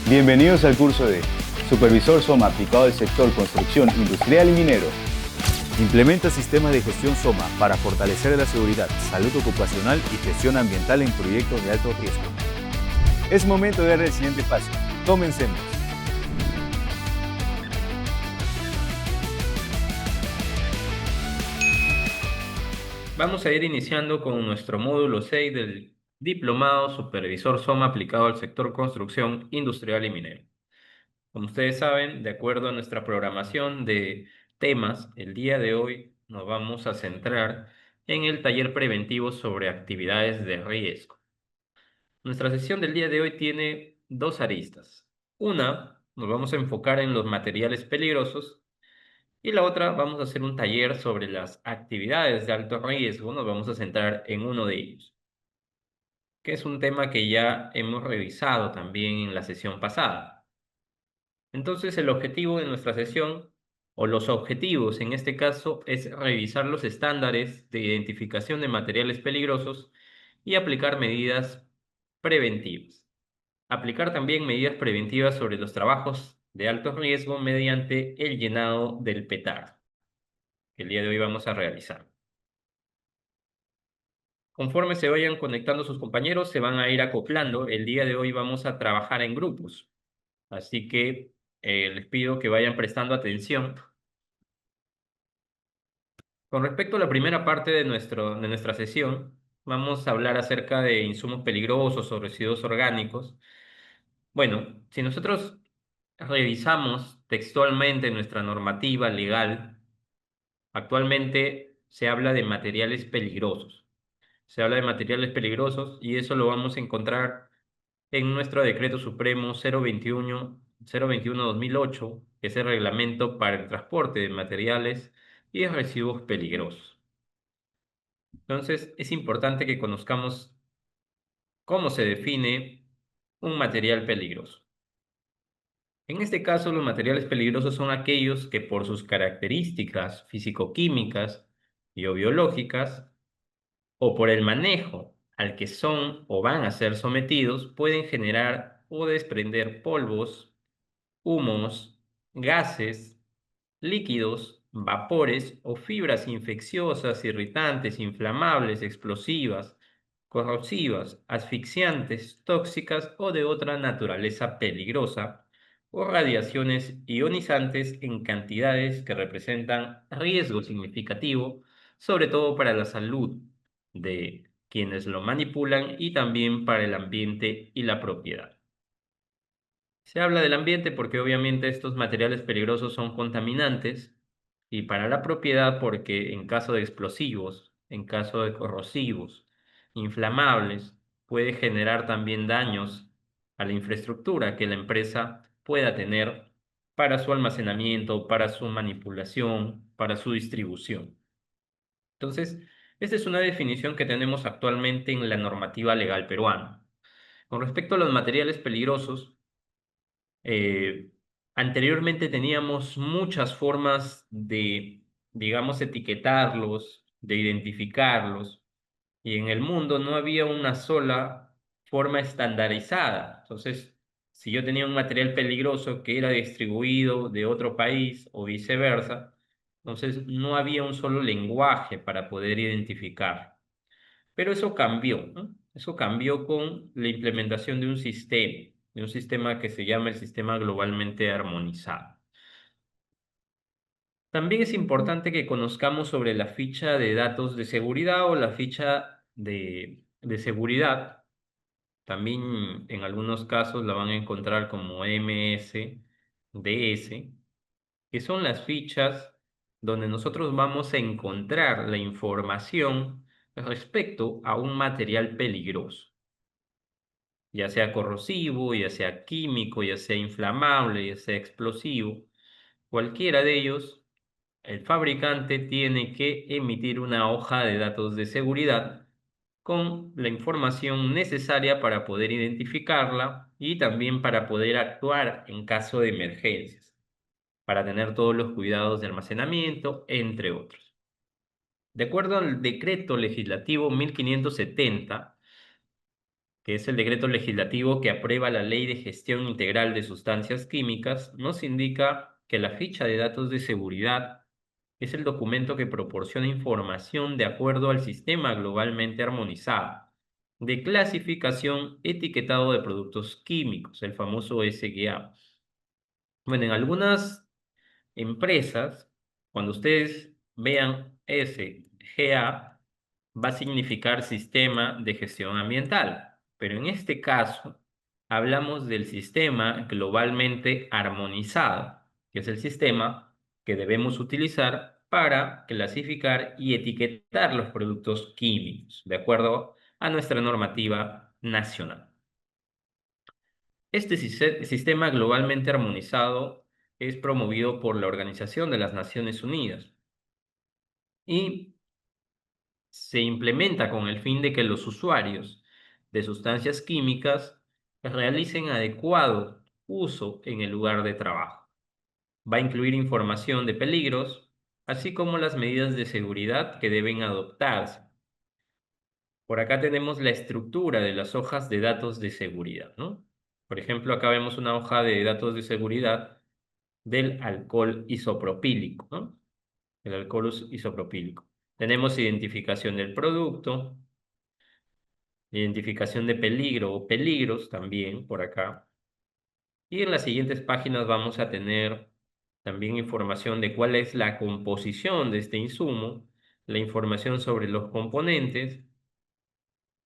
Bienvenidos al curso de Supervisor SOMA aplicado al sector construcción industrial y minero. Implementa sistemas de gestión SOMA para fortalecer la seguridad, salud ocupacional y gestión ambiental en proyectos de alto riesgo. Es momento de dar el siguiente paso. Comencemos. Vamos a ir iniciando con nuestro módulo 6 del Diplomado Supervisor SOMA aplicado al sector construcción industrial y minero. Como ustedes saben, de acuerdo a nuestra programación de temas, el día de hoy nos vamos a centrar en el taller preventivo sobre actividades de riesgo. Nuestra sesión del día de hoy tiene dos aristas. Una, nos vamos a enfocar en los materiales peligrosos y la otra, vamos a hacer un taller sobre las actividades de alto riesgo. Nos vamos a centrar en uno de ellos, que es un tema que ya hemos revisado también en la sesión pasada. Entonces, el objetivo de nuestra sesión, o los objetivos en este caso, es revisar los estándares de identificación de materiales peligrosos y aplicar medidas preventivas. Aplicar también medidas preventivas sobre los trabajos de alto riesgo mediante el llenado del petardo, que el día de hoy vamos a realizar. Conforme se vayan conectando sus compañeros, se van a ir acoplando. El día de hoy vamos a trabajar en grupos, así que les pido que vayan prestando atención. Con respecto a la primera parte de nuestra sesión, vamos a hablar acerca de insumos peligrosos o residuos orgánicos. Bueno, si nosotros revisamos textualmente nuestra normativa legal, actualmente se habla de materiales peligrosos. Se habla de materiales peligrosos y eso lo vamos a encontrar en nuestro Decreto Supremo 021-2008, que es el reglamento para el transporte de materiales y residuos peligrosos. Entonces, es importante que conozcamos cómo se define un material peligroso. En este caso, los materiales peligrosos son aquellos que por sus características físico-químicas y o biológicas o por el manejo al que son o van a ser sometidos, pueden generar o desprender polvos, humos, gases, líquidos, vapores o fibras infecciosas, irritantes, inflamables, explosivas, corrosivas, asfixiantes, tóxicas o de otra naturaleza peligrosa, o radiaciones ionizantes en cantidades que representan riesgo significativo, sobre todo para la salud de quienes lo manipulan y también para el ambiente y la propiedad. Se habla del ambiente porque obviamente estos materiales peligrosos son contaminantes y para la propiedad porque en caso de explosivos, en caso de corrosivos, inflamables, puede generar también daños a la infraestructura que la empresa pueda tener para su almacenamiento, para su manipulación, para su distribución. Entonces, esta es una definición que tenemos actualmente en la normativa legal peruana. Con respecto a los materiales peligrosos, eh, anteriormente teníamos muchas formas de, digamos, etiquetarlos, de identificarlos, y en el mundo no había una sola forma estandarizada. Entonces, si yo tenía un material peligroso que era distribuido de otro país o viceversa, entonces no había un solo lenguaje para poder identificar. Pero eso cambió, ¿no? Eso cambió con la implementación de un sistema que se llama el sistema globalmente armonizado. También es importante que conozcamos sobre la ficha de datos de seguridad o la ficha de seguridad. También en algunos casos la van a encontrar como MSDS, que son las fichas donde nosotros vamos a encontrar la información respecto a un material peligroso, ya sea corrosivo, ya sea químico, ya sea inflamable, ya sea explosivo. Cualquiera de ellos, el fabricante tiene que emitir una hoja de datos de seguridad con la información necesaria para poder identificarla y también para poder actuar en caso de emergencias, para tener todos los cuidados de almacenamiento, entre otros. De acuerdo al decreto legislativo 1570, que es el decreto legislativo que aprueba la Ley de Gestión Integral de Sustancias Químicas, nos indica que la ficha de datos de seguridad es el documento que proporciona información de acuerdo al sistema globalmente armonizado de clasificación etiquetado de productos químicos, el famoso SGA. Bueno, en algunas empresas, cuando ustedes vean SGA, va a significar Sistema de Gestión Ambiental, pero en este caso hablamos del sistema globalmente armonizado, que es el sistema que debemos utilizar para clasificar y etiquetar los productos químicos, de acuerdo a nuestra normativa nacional. Este sistema globalmente armonizado es promovido por la Organización de las Naciones Unidas y se implementa con el fin de que los usuarios de sustancias químicas realicen adecuado uso en el lugar de trabajo. Va a incluir información de peligros, así como las medidas de seguridad que deben adoptarse. Por acá tenemos la estructura de las hojas de datos de seguridad, ¿no? Por ejemplo, acá vemos una hoja de datos de seguridad del alcohol isopropílico, ¿no? El alcohol isopropílico. Tenemos identificación del producto, identificación de peligro o peligros también por acá. Y en las siguientes páginas vamos a tener también información de cuál es la composición de este insumo, la información sobre los componentes,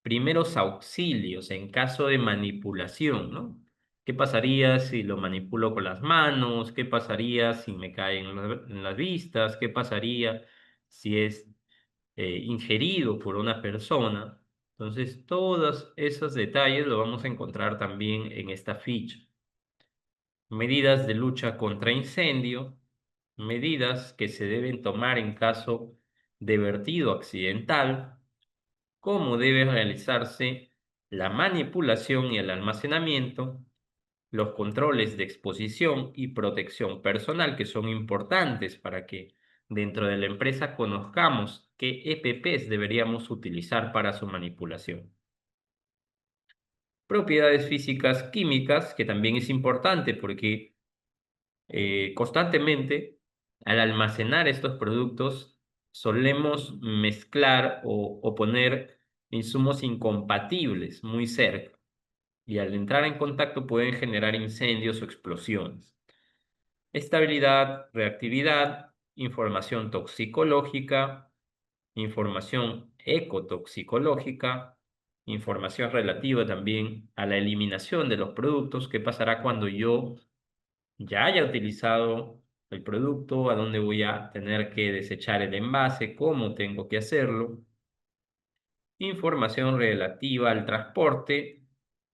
primeros auxilios en caso de manipulación, ¿no? ¿Qué pasaría si lo manipulo con las manos? ¿Qué pasaría si me cae en las vistas? ¿Qué pasaría si es ingerido por una persona? Entonces, todos esos detalles lo vamos a encontrar también en esta ficha. Medidas de lucha contra incendio, medidas que se deben tomar en caso de vertido accidental, cómo debe realizarse la manipulación y el almacenamiento, los controles de exposición y protección personal que son importantes para que dentro de la empresa conozcamos qué EPPs deberíamos utilizar para su manipulación. Propiedades físicas químicas, que también es importante porque constantemente al almacenar estos productos solemos mezclar o poner insumos incompatibles muy cerca y al entrar en contacto pueden generar incendios o explosiones. Estabilidad, reactividad, información toxicológica, información ecotoxicológica, información relativa también a la eliminación de los productos, qué pasará cuando yo ya haya utilizado el producto, a dónde voy a tener que desechar el envase, cómo tengo que hacerlo, información relativa al transporte,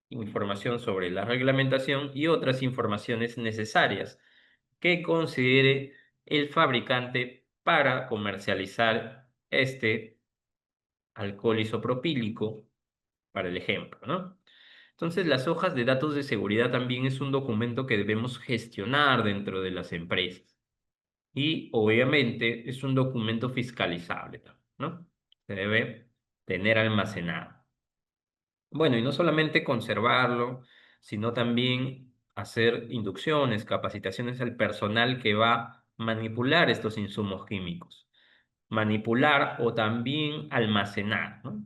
información sobre la reglamentación y otras informaciones necesarias que considere el fabricante para comercializar este alcohol isopropílico, para el ejemplo, ¿no? Entonces, las hojas de datos de seguridad también es un documento que debemos gestionar dentro de las empresas. Y obviamente es un documento fiscalizable, ¿no? Se debe tener almacenado. Bueno, y no solamente conservarlo, sino también hacer inducciones, capacitaciones al personal que va a manipular estos insumos químicos. Manipular o también almacenar, ¿no?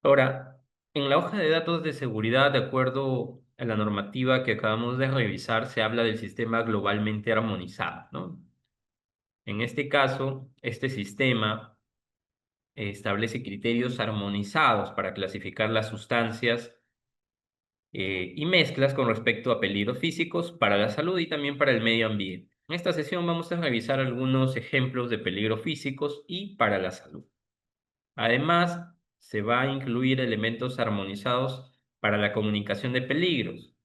Ahora, en la hoja de datos de seguridad, de acuerdo a la normativa que acabamos de revisar, se habla del sistema globalmente armonizado, ¿no? En este caso, este sistema establece criterios armonizados para clasificar las sustancias y mezclas con respecto a peligros físicos para la salud y también para el medio ambiente. En esta sesión vamos a revisar algunos ejemplos de peligros físicos y para la salud. Además, se va a incluir elementos armonizados para la comunicación de peligros,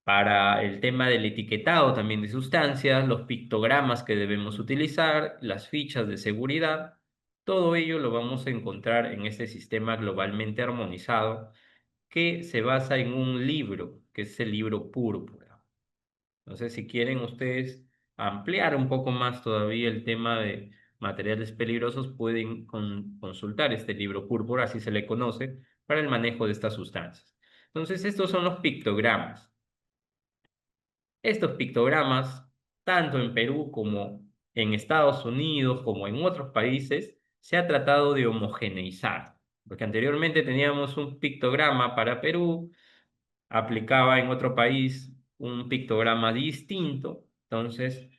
para el tema del etiquetado también de sustancias, los pictogramas que debemos utilizar, las fichas de seguridad, todo ello lo vamos a encontrar en este sistema globalmente armonizado que se basa en un libro, que es el libro Púrpura. Entonces, si quieren ustedes ampliar un poco más todavía el tema de materiales peligrosos, pueden consultar este libro Púrpura, así se le conoce, para el manejo de estas sustancias. Entonces, estos son los pictogramas. Estos pictogramas, tanto en Perú como en Estados Unidos, como en otros países, se ha tratado de homogeneizar, porque anteriormente teníamos un pictograma para Perú, aplicaba en otro país un pictograma distinto, entonces,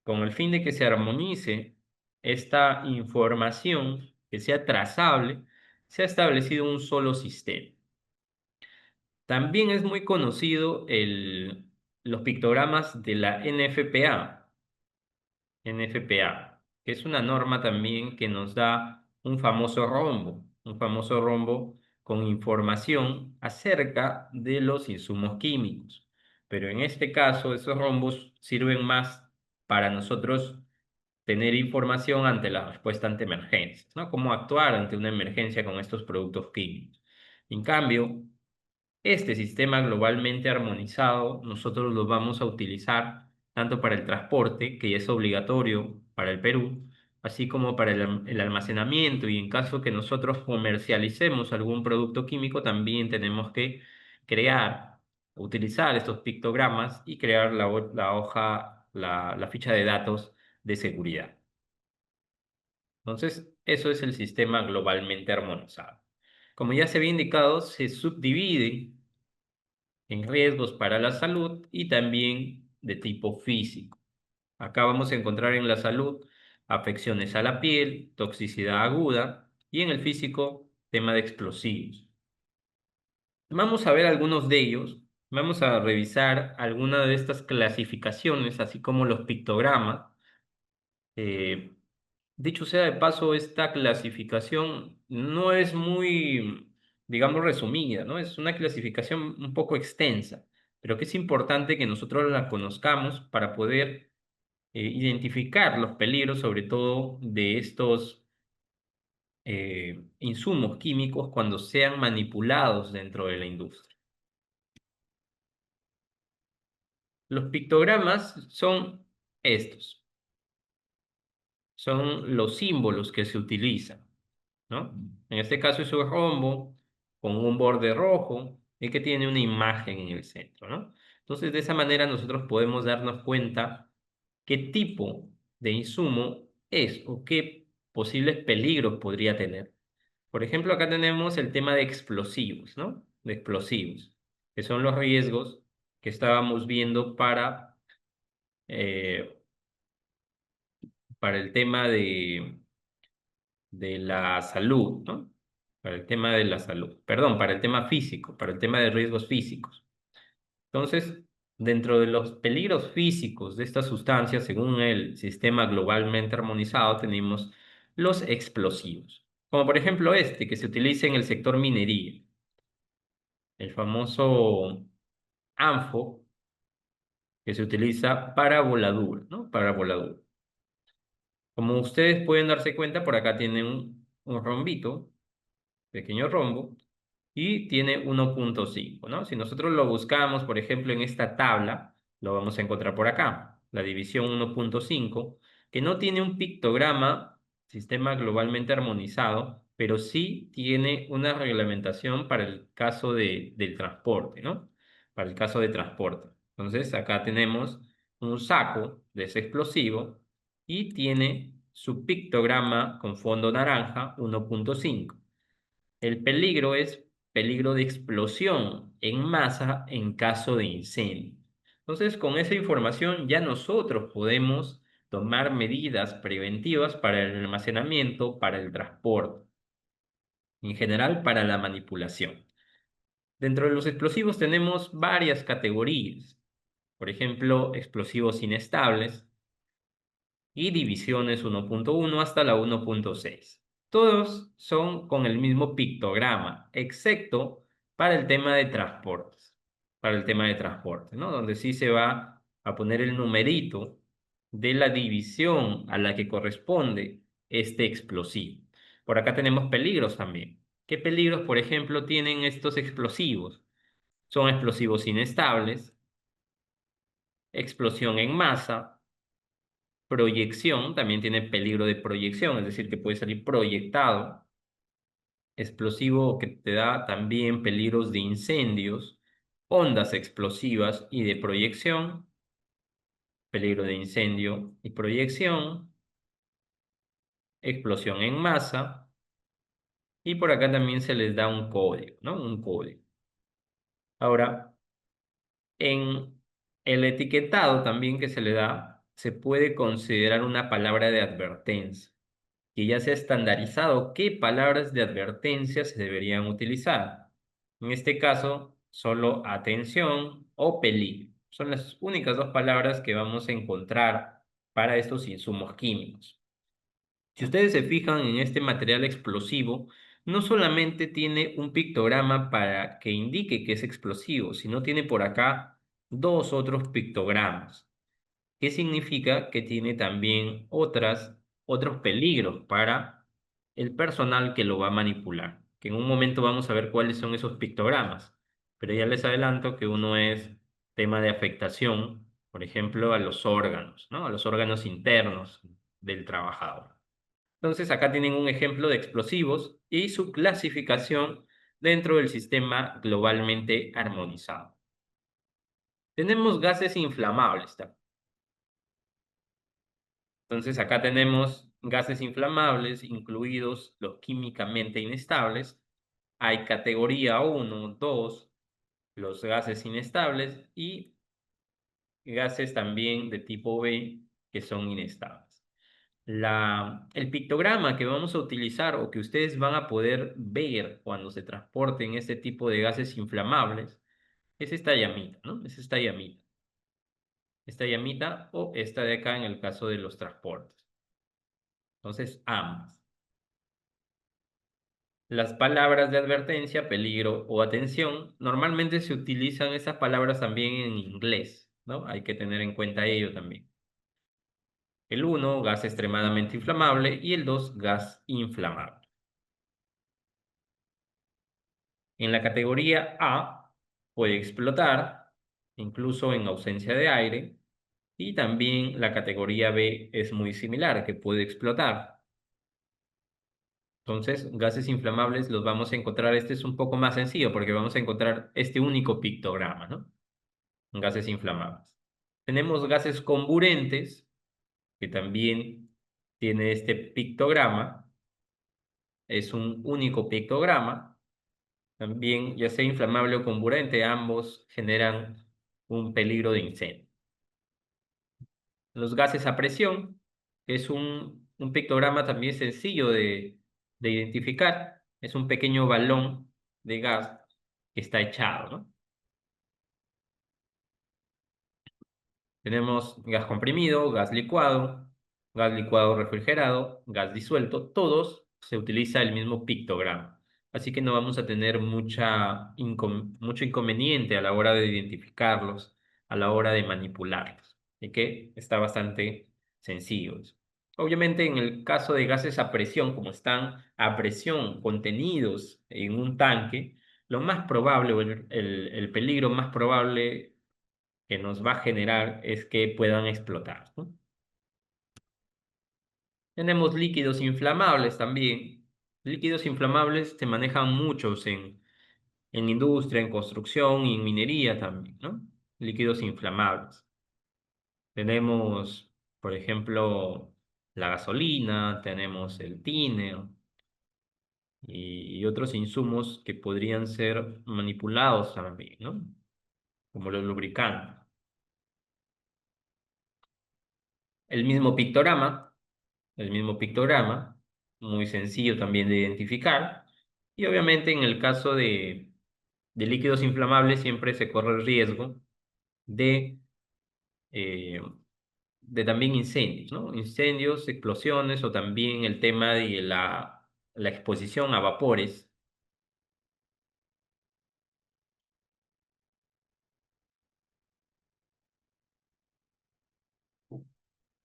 con el fin de que se armonice esta información, que sea trazable, se ha establecido un solo sistema. También es muy conocido los pictogramas de la NFPA, que es una norma también que nos da un famoso rombo con información acerca de los insumos químicos. Pero en este caso, esos rombos sirven más para nosotros tener información ante la respuesta ante emergencias, ¿no? Cómo actuar ante una emergencia con estos productos químicos. En cambio, este sistema globalmente armonizado nosotros lo vamos a utilizar tanto para el transporte, que ya es obligatorio para el Perú, así como para el almacenamiento y en caso que nosotros comercialicemos algún producto químico, también tenemos que crear, utilizar estos pictogramas y crear la hoja, la ficha de datos de seguridad. Entonces, eso es el sistema globalmente armonizado. Como ya se había indicado, se subdivide en riesgos para la salud y también de tipo físico. Acá vamos a encontrar en la salud afecciones a la piel, toxicidad aguda y en el físico tema de explosivos. Vamos a ver algunos de ellos, vamos a revisar alguna de estas clasificaciones, así como los pictogramas. Eh, Dicho sea de paso, esta clasificación no es muy, digamos, resumida, ¿no? Es una clasificación un poco extensa, pero que es importante que nosotros la conozcamos para poder identificar los peligros, sobre todo de estos insumos químicos cuando sean manipulados dentro de la industria. Los pictogramas son estos, son los símbolos que se utilizan, ¿no? En este caso es un rombo con un borde rojo y que tiene una imagen en el centro, ¿no? Entonces, de esa manera nosotros podemos darnos cuenta qué tipo de insumo es o qué posibles peligros podría tener. Por ejemplo, acá tenemos el tema de explosivos, ¿no? De explosivos, que son los riesgos que estábamos viendo eh, para el tema de la salud, ¿no? Para el tema de la salud, perdón, para el tema físico, para el tema de riesgos físicos. Entonces, dentro de los peligros físicos de estas sustancias, según el sistema globalmente armonizado, tenemos los explosivos, como por ejemplo este que se utiliza en el sector minería, el famoso ANFO, que se utiliza para voladura, ¿no? Para voladura. Como ustedes pueden darse cuenta, por acá tiene un rombito, pequeño rombo, y tiene 1.5, ¿no? Si nosotros lo buscamos, por ejemplo, en esta tabla, lo vamos a encontrar por acá, la división 1.5, que no tiene un pictograma, sistema globalmente armonizado, pero sí tiene una reglamentación para el caso del transporte, ¿no? Para el caso de transporte. Entonces, acá tenemos un saco de ese explosivo y tiene su pictograma con fondo naranja 1.5. El peligro es peligro de explosión en masa en caso de incendio. Entonces, con esa información ya nosotros podemos tomar medidas preventivas para el almacenamiento, para el transporte, en general para la manipulación. Dentro de los explosivos tenemos varias categorías. Por ejemplo, explosivos inestables, y divisiones 1.1 hasta la 1.6. Todos son con el mismo pictograma, excepto para el tema de transportes, para el tema de transporte, ¿no? Donde sí se va a poner el numerito de la división a la que corresponde este explosivo. Por acá tenemos peligros también. ¿Qué peligros, por ejemplo, tienen estos explosivos? Son explosivos inestables, explosión en masa, proyección, también tiene peligro de proyección, es decir, que puede salir proyectado. explosivo que te da también peligros de incendios, ondas explosivas y de proyección, peligro de incendio y proyección, explosión en masa, y por acá también se les da un código, ¿no? Un código. Ahora, en el etiquetado también que se le da, se puede considerar una palabra de advertencia, que ya se ha estandarizado qué palabras de advertencia se deberían utilizar. En este caso, solo atención o peligro. Son las únicas dos palabras que vamos a encontrar para estos insumos químicos. Si ustedes se fijan en este material explosivo, no solamente tiene un pictograma para que indique que es explosivo, sino tiene por acá dos otros pictogramas. ¿Qué significa? Que tiene también otros peligros para el personal que lo va a manipular. Que en un momento vamos a ver cuáles son esos pictogramas. Pero ya les adelanto que uno es tema de afectación, por ejemplo, a los órganos, ¿no? A los órganos internos del trabajador. Entonces, acá tienen un ejemplo de explosivos y su clasificación dentro del sistema globalmente armonizado. Tenemos gases inflamables también. Entonces, acá tenemos gases inflamables, incluidos los químicamente inestables. Hay categoría 1, 2, los gases inestables y gases también de tipo B que son inestables. El pictograma que vamos a utilizar o que ustedes van a poder ver cuando se transporten este tipo de gases inflamables es esta llamita, ¿no? Es esta llamita. Esta llamita o esta de acá en el caso de los transportes. Entonces, ambas. Las palabras de advertencia, peligro o atención, normalmente se utilizan esas palabras también en inglés, ¿no? Hay que tener en cuenta ello también. El 1, gas extremadamente inflamable, y el 2, gas inflamable. En la categoría A puede explotar, incluso en ausencia de aire, y también la categoría B es muy similar, que puede explotar. Entonces, gases inflamables los vamos a encontrar, este es un poco más sencillo porque vamos a encontrar este único pictograma, ¿no? Gases inflamables. Tenemos gases comburentes, que también tiene este pictograma, es un único pictograma. También, ya sea inflamable o comburente, ambos generan un peligro de incendio. Los gases a presión, que es un pictograma también sencillo de identificar, es un pequeño balón de gas que está echado, ¿no? Tenemos gas comprimido, gas licuado refrigerado, gas disuelto, todos se utiliza el mismo pictograma. Así que no vamos a tener mucho inconveniente a la hora de identificarlos, a la hora de manipularlos. Así que está bastante sencillo eso. Obviamente, en el caso de gases a presión, como están a presión contenidos en un tanque, lo más probable o el peligro más probable que nos va a generar es que puedan explotar, ¿no? Tenemos líquidos inflamables también. Líquidos inflamables se manejan muchos en industria, en construcción y en minería también, ¿no? Líquidos inflamables. Tenemos, por ejemplo, la gasolina, tenemos el tineo y otros insumos que podrían ser manipulados también, ¿no? Como los lubricantes. El mismo pictograma el mismo pictograma, muy sencillo también de identificar. Y obviamente en el caso de líquidos inflamables siempre se corre el riesgo de, eh, de también incendios, ¿no? Incendios, explosiones o también el tema de la exposición a vapores.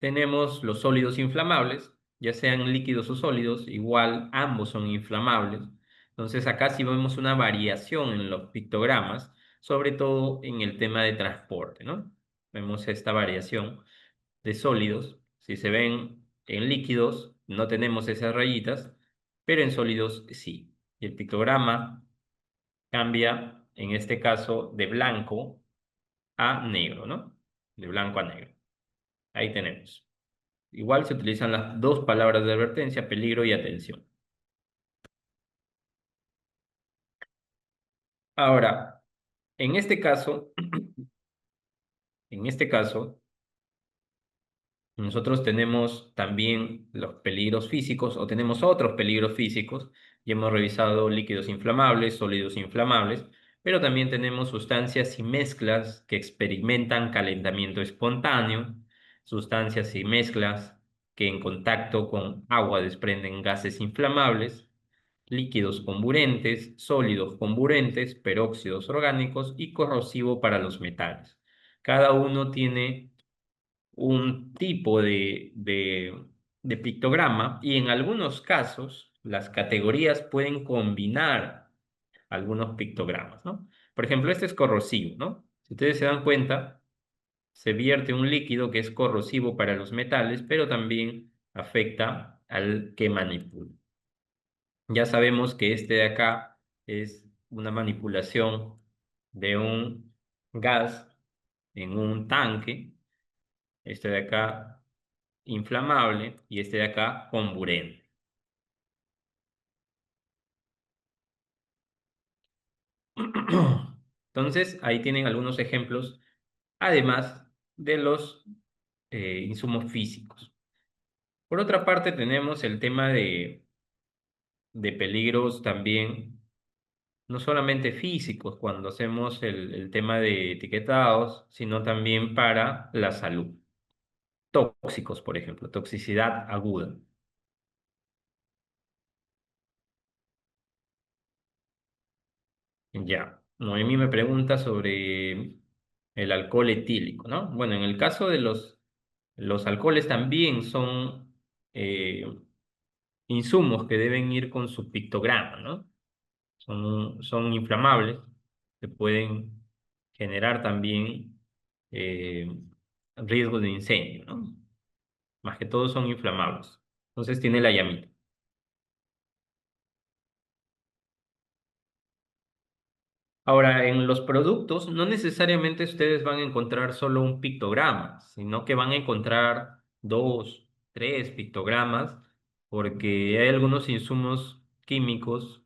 Tenemos los sólidos inflamables, ya sean líquidos o sólidos, igual ambos son inflamables. Entonces acá sí vemos una variación en los pictogramas, sobre todo en el tema de transporte, ¿no? Vemos esta variación de sólidos. Si se ven en líquidos, no tenemos esas rayitas, pero en sólidos sí. y el pictograma cambia, en este caso, de blanco a negro, ¿no? De blanco a negro. Ahí tenemos. Igual se utilizan las dos palabras de advertencia, peligro y atención. Ahora, en este caso, en este caso, nosotros tenemos también los peligros físicos o tenemos otros peligros físicos y hemos revisado líquidos inflamables, sólidos inflamables, pero también tenemos sustancias y mezclas que experimentan calentamiento espontáneo, sustancias y mezclas que en contacto con agua desprenden gases inflamables, líquidos comburentes, sólidos comburentes, peróxidos orgánicos y corrosivo para los metales. Cada uno tiene un tipo de pictograma y en algunos casos las categorías pueden combinar algunos pictogramas, ¿no? Por ejemplo, este es corrosivo, ¿no? Si ustedes se dan cuenta, se vierte un líquido que es corrosivo para los metales, pero también afecta al que manipula. Ya sabemos que este de acá es una manipulación de un gas en un tanque, este de acá inflamable y este de acá comburente. Entonces, ahí tienen algunos ejemplos, además de los insumos físicos. Por otra parte, tenemos el tema de peligros también, no solamente físicos cuando hacemos el tema de etiquetados, sino también para la salud. Tóxicos, por ejemplo, toxicidad aguda. Ya, Noemí me pregunta sobre el alcohol etílico, ¿no? Bueno, en el caso de los alcoholes también son eh, insumos que deben ir con su pictograma, ¿no? Son inflamables, que pueden generar también eh, riesgo de incendio, ¿no? Más que todo son inflamables. Entonces tiene la llamita. Ahora, en los productos no necesariamente ustedes van a encontrar solo un pictograma, sino que van a encontrar dos, tres pictogramas, porque hay algunos insumos químicos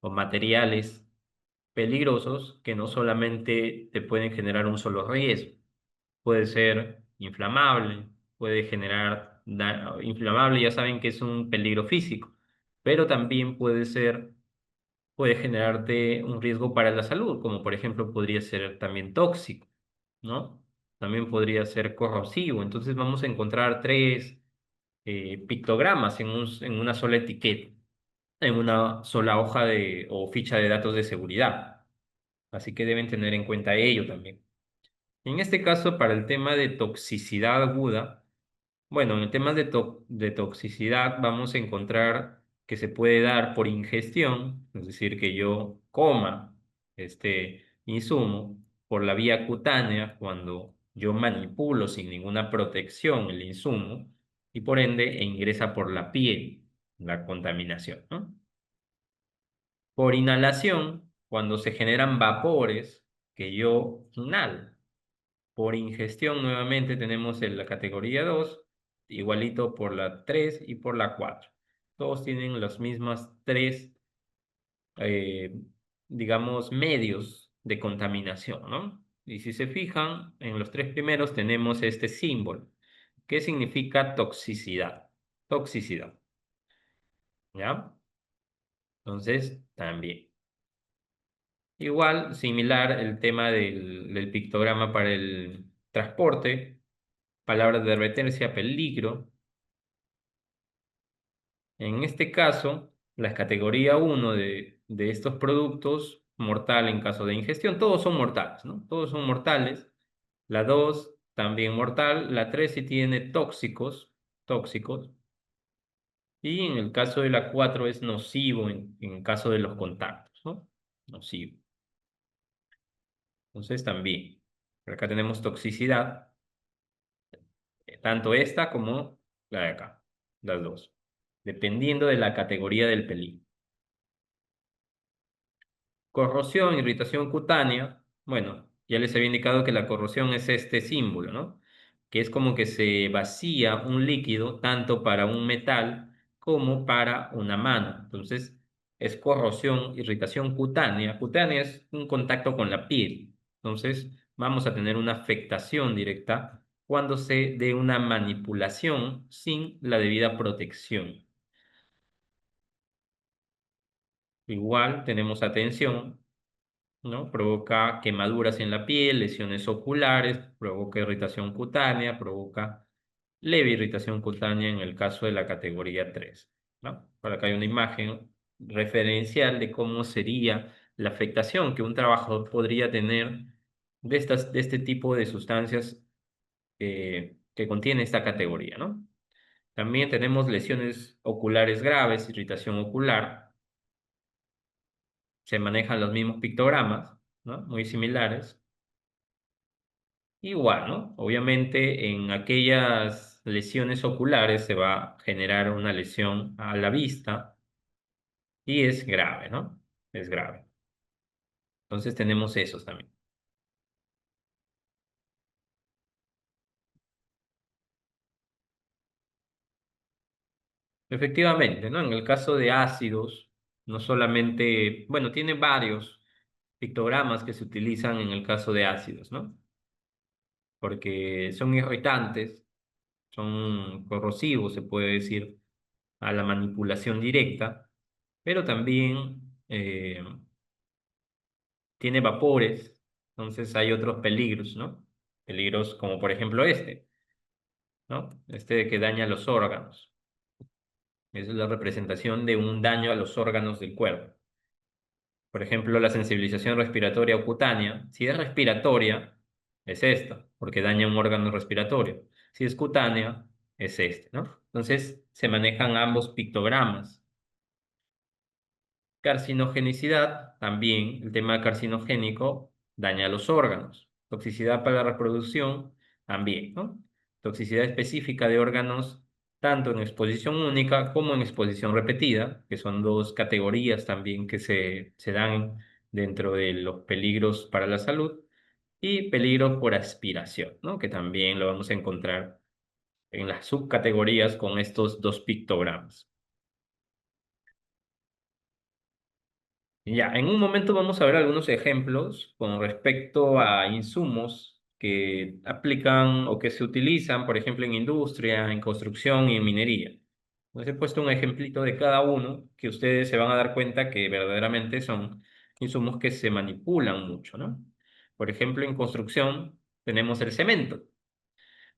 o materiales peligrosos que no solamente te pueden generar un solo riesgo. Puede ser inflamable, puede generar inflamable, ya saben que es un peligro físico, pero también puede generarte un riesgo para la salud, como por ejemplo podría ser también tóxico, ¿no? También podría ser corrosivo. Entonces vamos a encontrar tres pictogramas en una sola etiqueta, en una sola hoja o ficha de datos de seguridad. Así que deben tener en cuenta ello también. En este caso, para el tema de toxicidad aguda, bueno, en temas de toxicidad vamos a encontrar que se puede dar por ingestión, es decir, que yo coma este insumo por la vía cutánea cuando yo manipulo sin ninguna protección el insumo y por ende ingresa por la piel la contaminación, ¿no? Por inhalación, cuando se generan vapores que yo inhalo. Por ingestión, nuevamente tenemos en la categoría 2 igualito por la 3 y por la 4. Todos tienen las mismas tres, eh, digamos, medios de contaminación, ¿no? Y si se fijan, en los tres primeros tenemos este símbolo, que significa toxicidad. Toxicidad, ¿ya? Entonces, también. Igual, similar el tema del pictograma para el transporte, palabras de advertencia, peligro. En este caso, la categoría uno de estos productos, mortal en caso de ingestión, todos son mortales, ¿no? Todos son mortales. La 2 también mortal. La 3 sí tiene tóxicos, tóxicos. Y en el caso de la 4 es nocivo en caso de los contactos, ¿no? Nocivo. Entonces también. Por acá tenemos toxicidad, tanto esta como la de acá, las dos, dependiendo de la categoría del peligro. Corrosión, irritación cutánea. Bueno, ya les había indicado que la corrosión es este símbolo, ¿no? Que es como que se vacía un líquido tanto para un metal como para una mano. Entonces, es corrosión, irritación cutánea. Cutánea es un contacto con la piel. Entonces, vamos a tener una afectación directa cuando se dé una manipulación sin la debida protección. Igual tenemos atención, ¿no? Provoca quemaduras en la piel, lesiones oculares, provoca irritación cutánea, provoca leve irritación cutánea en el caso de la categoría 3, ¿no? Por acá hay una imagen referencial de cómo sería la afectación que un trabajador podría tener de este tipo de sustancias que contiene esta categoría, ¿no? También tenemos lesiones oculares graves, irritación ocular, se manejan los mismos pictogramas, ¿no? Muy similares. Igual, ¿no? Obviamente en aquellas lesiones oculares se va a generar una lesión a la vista y es grave, ¿no? Es grave. Entonces tenemos esos también. Efectivamente, ¿no? En el caso de ácidos, no solamente, bueno, tiene varios pictogramas que se utilizan en el caso de ácidos, ¿no? Porque son irritantes, son corrosivos, se puede decir, a la manipulación directa, pero también tiene vapores, entonces hay otros peligros, ¿no? Peligros como por ejemplo este, ¿no? Este de que daña los órganos. Esa es la representación de un daño a los órganos del cuerpo. Por ejemplo, la sensibilización respiratoria o cutánea, si es respiratoria, es esta, porque daña un órgano respiratorio. Si es cutánea, es este, ¿no? Entonces se manejan ambos pictogramas. Carcinogenicidad, también el tema carcinogénico daña los órganos. Toxicidad para la reproducción, también, ¿no? Toxicidad específica de órganos, tanto en exposición única como en exposición repetida, que son dos categorías también que se dan dentro de los peligros para la salud, y peligro por aspiración, ¿no? Que también lo vamos a encontrar en las subcategorías con estos dos pictogramas. Ya, en un momento vamos a ver algunos ejemplos con respecto a insumos que aplican o que se utilizan, por ejemplo, en industria, en construcción y en minería. Les he puesto un ejemplito de cada uno que ustedes se van a dar cuenta que verdaderamente son insumos que se manipulan mucho, ¿no? Por ejemplo, en construcción tenemos el cemento.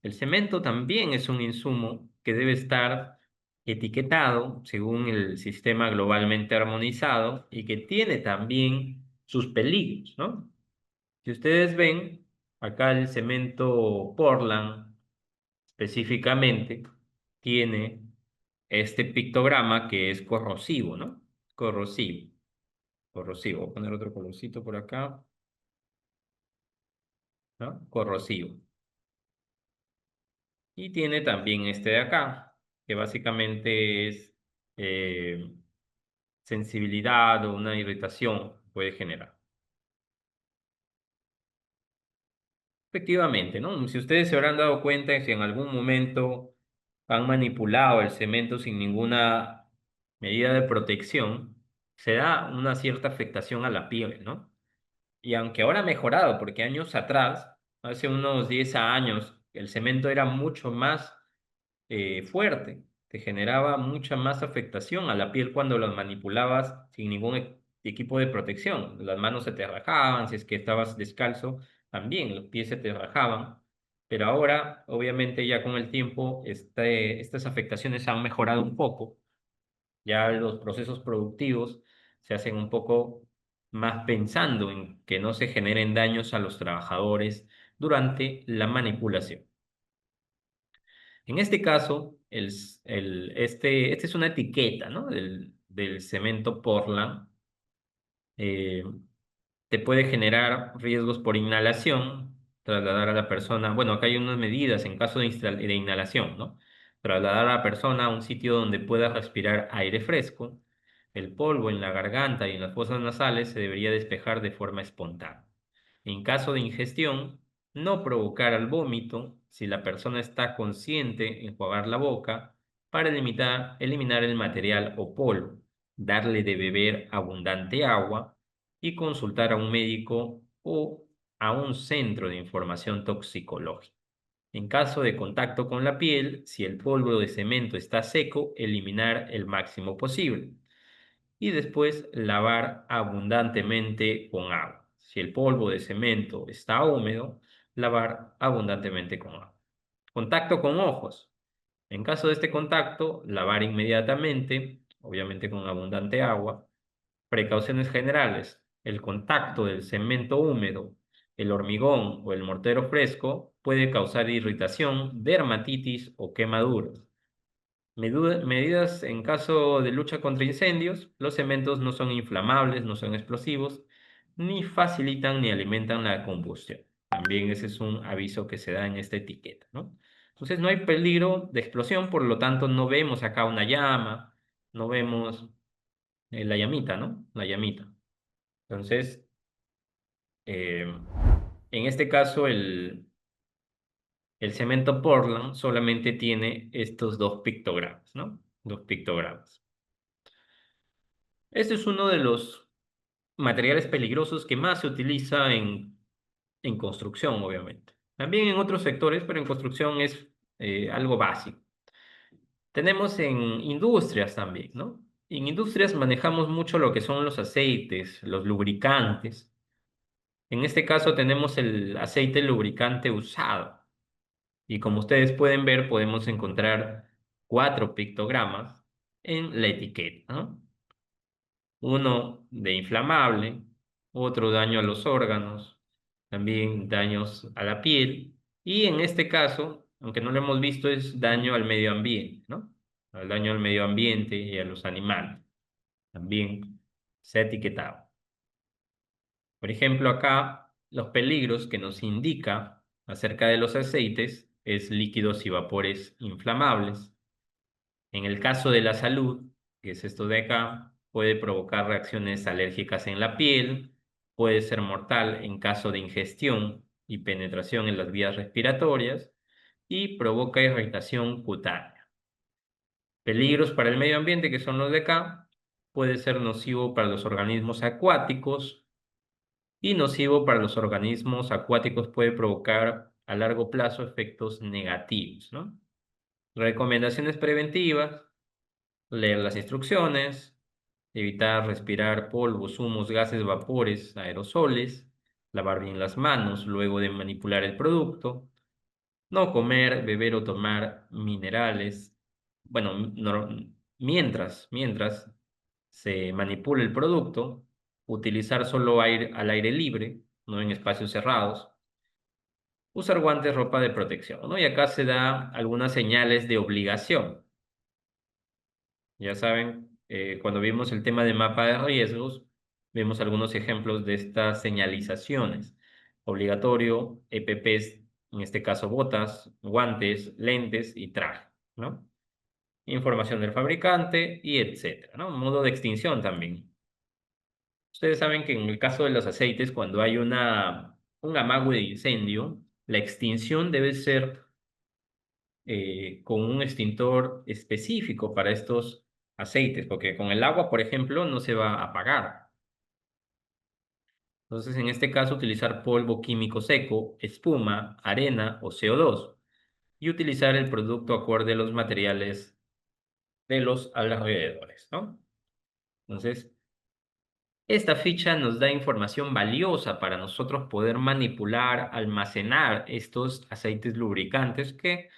El cemento también es un insumo que debe estar etiquetado según el sistema globalmente armonizado y que tiene también sus peligros, ¿no? Si ustedes ven, acá el cemento Portland específicamente tiene este pictograma que es corrosivo, ¿no? Corrosivo, corrosivo. Voy a poner otro colorcito por acá, ¿no? Corrosivo. Y tiene también este de acá, que básicamente es eh, sensibilidad o una irritación que puede generar. Efectivamente, ¿no? Si ustedes se habrán dado cuenta si en algún momento han manipulado el cemento sin ninguna medida de protección, se da una cierta afectación a la piel, ¿no? Y aunque ahora ha mejorado, porque años atrás, hace unos 10 años, el cemento era mucho más fuerte, te generaba mucha más afectación a la piel cuando las manipulabas sin ningún equipo de protección. Las manos se te rajaban, si es que estabas descalzo, también los pies se te rajaban. Pero ahora, obviamente, ya con el tiempo, estas afectaciones han mejorado un poco. Ya los procesos productivos se hacen un poco más pensando en que no se generen daños a los trabajadores durante la manipulación. En este caso, este es una etiqueta, ¿no? Del cemento Portland. Eh, te puede generar riesgos por inhalación, trasladar a la persona. Bueno, acá hay unas medidas en caso de inhalación, ¿no? Trasladar a la persona a un sitio donde pueda respirar aire fresco. El polvo en la garganta y en las fosas nasales se debería despejar de forma espontánea. En caso de ingestión, no provocar el vómito si la persona está consciente, enjuagar la boca para eliminar el material o polvo, darle de beber abundante agua y consultar a un médico o a un centro de información toxicológica. En caso de contacto con la piel, si el polvo de cemento está seco, eliminar el máximo posible y después lavar abundantemente con agua. Si el polvo de cemento está húmedo, lavar abundantemente con agua. Contacto con ojos. En caso de este contacto, lavar inmediatamente, obviamente con abundante agua. Precauciones generales. El contacto del cemento húmedo, el hormigón o el mortero fresco puede causar irritación, dermatitis o quemaduras. Medidas en caso de lucha contra incendios. Los cementos no son inflamables, no son explosivos, ni facilitan ni alimentan la combustión. También ese es un aviso que se da en esta etiqueta, ¿no? Entonces no hay peligro de explosión, por lo tanto no vemos acá una llama, no vemos la llamita, ¿no? La llamita. Entonces, eh, en este caso el cemento Portland solamente tiene estos dos pictogramas, ¿no? Dos pictogramas. Este es uno de los materiales peligrosos que más se utiliza en construcción, obviamente. También en otros sectores, pero en construcción es algo básico. Tenemos en industrias también, ¿no? En industrias manejamos mucho lo que son los aceites, los lubricantes. En este caso tenemos el aceite lubricante usado. Y como ustedes pueden ver, podemos encontrar 4 pictogramas en la etiqueta, ¿no? Uno de inflamable, otro daño a los órganos, también daños a la piel, y en este caso, aunque no lo hemos visto, es daño al medio ambiente, ¿no? Al daño al medio ambiente y a los animales. También se ha etiquetado. Por ejemplo, acá los peligros que nos indica acerca de los aceites es líquidos y vapores inflamables. En el caso de la salud, que es esto de acá, puede provocar reacciones alérgicas en la piel, puede ser mortal en caso de ingestión y penetración en las vías respiratorias y provoca irritación cutánea. Peligros para el medio ambiente, que son los de acá, puede ser nocivo para los organismos acuáticos y nocivo para los organismos acuáticos puede provocar a largo plazo efectos negativos, ¿no? Recomendaciones preventivas: leer las instrucciones, evitar respirar polvos, humos, gases, vapores, aerosoles, lavar bien las manos luego de manipular el producto, no comer, beber o tomar minerales. Bueno, mientras se manipula el producto, utilizar solo aire al aire libre, no en espacios cerrados, usar guantes, ropa de protección, ¿no? Y acá se da algunas señales de obligación. Ya saben, cuando vimos el tema de mapa de riesgos, vemos algunos ejemplos de estas señalizaciones. Obligatorio, EPPs, en este caso botas, guantes, lentes y traje, ¿no? Información del fabricante y etcétera, ¿no? Modo de extinción también. Ustedes saben que en el caso de los aceites, cuando hay un amago de incendio, la extinción debe ser con un extintor específico para estos aceites, porque con el agua, por ejemplo, no se va a apagar. Entonces, en este caso, utilizar polvo químico seco, espuma, arena o CO2 y utilizar el producto acorde a los materiales de los alrededores, ¿no? Entonces, esta ficha nos da información valiosa para nosotros poder manipular, almacenar estos aceites lubricantes que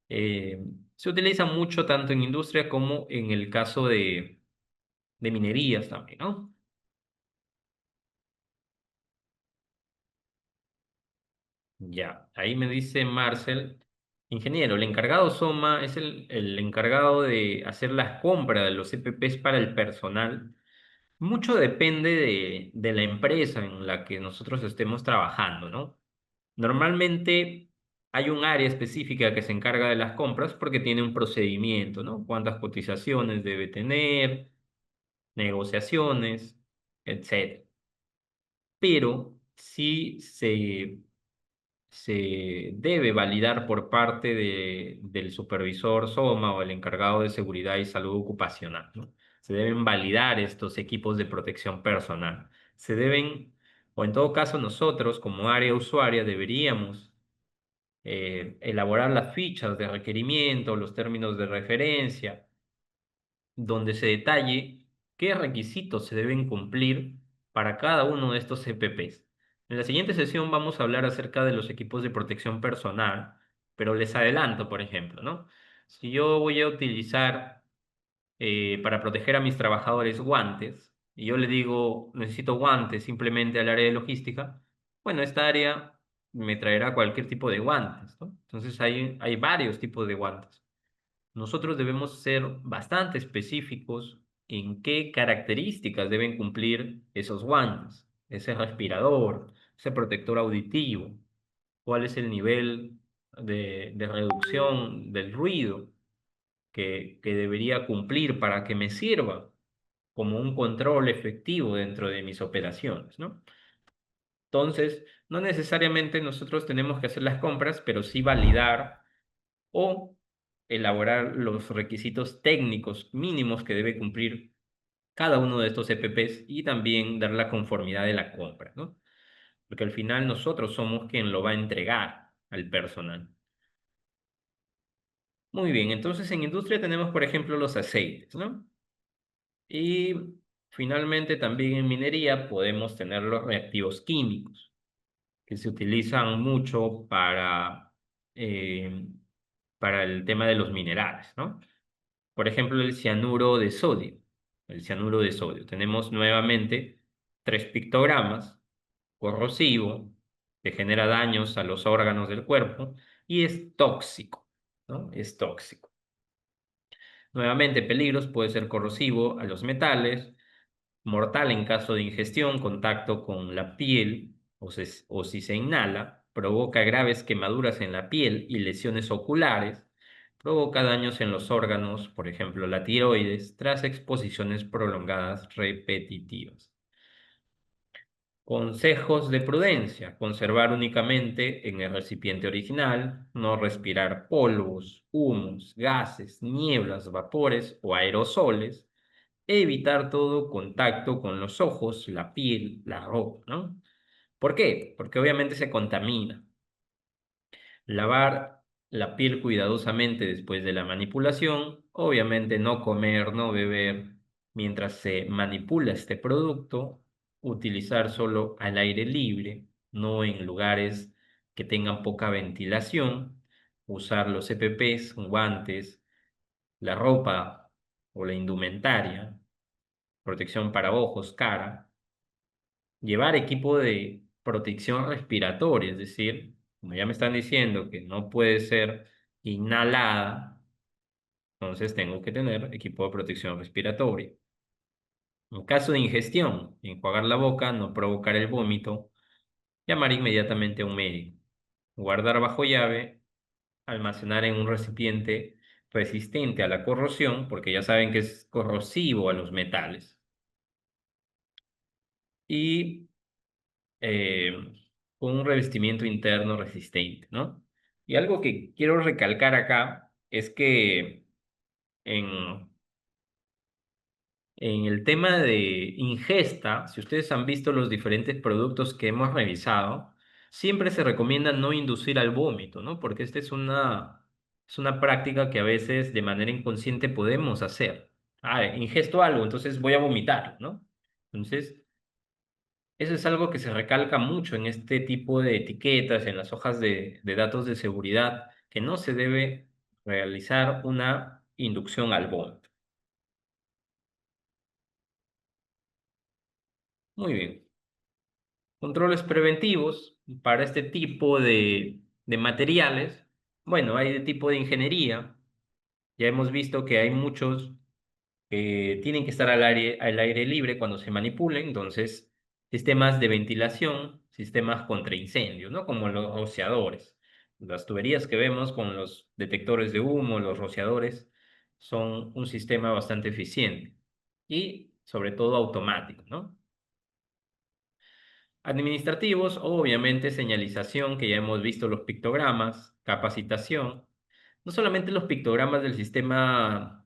eh, se utilizan mucho tanto en industria como en el caso de minerías también, ¿no? Ya, ahí me dice Marcel, ingeniero, el encargado SOMA es el encargado de hacer las compras de los EPPs para el personal. Mucho depende de la empresa en la que nosotros estemos trabajando, ¿no? Normalmente hay un área específica que se encarga de las compras porque tiene un procedimiento, ¿no? Cuántas cotizaciones debe tener, negociaciones, etc. Pero sí se debe validar por parte del supervisor SOMA o el encargado de seguridad y salud ocupacional, ¿no? Se deben validar estos equipos de protección personal. Se deben, o en todo caso nosotros como área usuaria deberíamos elaborar las fichas de requerimiento, los términos de referencia, donde se detalle qué requisitos se deben cumplir para cada uno de estos CPPs. En la siguiente sesión vamos a hablar acerca de los equipos de protección personal, pero les adelanto, por ejemplo, ¿no? Si yo voy a utilizar para proteger a mis trabajadores guantes, y yo le digo, necesito guantes simplemente al área de logística, bueno, esta área me traerá cualquier tipo de guantes, ¿no? Entonces hay varios tipos de guantes. Nosotros debemos ser bastante específicos en qué características deben cumplir esos guantes, ese respirador, ese protector auditivo, cuál es el nivel de reducción del ruido que debería cumplir para que me sirva como un control efectivo dentro de mis operaciones, ¿no? Entonces, no necesariamente nosotros tenemos que hacer las compras, pero sí validar o elaborar los requisitos técnicos mínimos que debe cumplir cada uno de estos EPPs y también dar la conformidad de la compra, ¿no? Porque al final nosotros somos quien lo va a entregar al personal. Muy bien, entonces en industria tenemos, por ejemplo, los aceites, ¿no? Y finalmente también en minería podemos tener los reactivos químicos, que se utilizan mucho eh, para el tema de los minerales, ¿no? Por ejemplo, el cianuro de sodio. El cianuro de sodio. Tenemos nuevamente tres pictogramas: corrosivo, que genera daños a los órganos del cuerpo, y es tóxico, ¿no? Es tóxico. Nuevamente, peligros: puede ser corrosivo a los metales, mortal en caso de ingestión, contacto con la piel o si se inhala, provoca graves quemaduras en la piel y lesiones oculares, provoca daños en los órganos, por ejemplo la tiroides, tras exposiciones prolongadas repetitivas. Consejos de prudencia: conservar únicamente en el recipiente original, no respirar polvos, humos, gases, nieblas, vapores o aerosoles, evitar todo contacto con los ojos, la piel, la ropa, ¿no? ¿Por qué? Porque obviamente se contamina. Lavar la piel cuidadosamente después de la manipulación, obviamente no comer, no beber mientras se manipula este producto, utilizar solo al aire libre, no en lugares que tengan poca ventilación, usar los EPPs, guantes, la ropa o la indumentaria, protección para ojos, cara, llevar equipo de protección respiratoria, es decir, como ya me están diciendo que no puede ser inhalada, entonces tengo que tener equipo de protección respiratoria. En caso de ingestión, enjuagar la boca, no provocar el vómito, llamar inmediatamente a un médico, guardar bajo llave, almacenar en un recipiente resistente a la corrosión, porque ya saben que es corrosivo a los metales, y eh, con un revestimiento interno resistente, ¿no? Y algo que quiero recalcar acá es que en, en el tema de ingesta, si ustedes han visto los diferentes productos que hemos revisado, siempre se recomienda no inducir al vómito, ¿no? Porque esta es una práctica que a veces de manera inconsciente podemos hacer. Ah, ingesto algo, entonces voy a vomitar, ¿no? Entonces, eso es algo que se recalca mucho en este tipo de etiquetas, en las hojas de datos de seguridad, que no se debe realizar una inducción al vómito. Muy bien. Controles preventivos para este tipo de materiales. Bueno, hay de tipo de ingeniería. Ya hemos visto que hay muchos tienen que estar al aire libre cuando se manipulen, entonces sistemas de ventilación, sistemas contra incendios, ¿no? Como los rociadores. Las tuberías que vemos con los detectores de humo, los rociadores, son un sistema bastante eficiente. Y sobre todo automáticos, ¿no? Administrativos, obviamente señalización, que ya hemos visto los pictogramas, capacitación, no solamente los pictogramas del sistema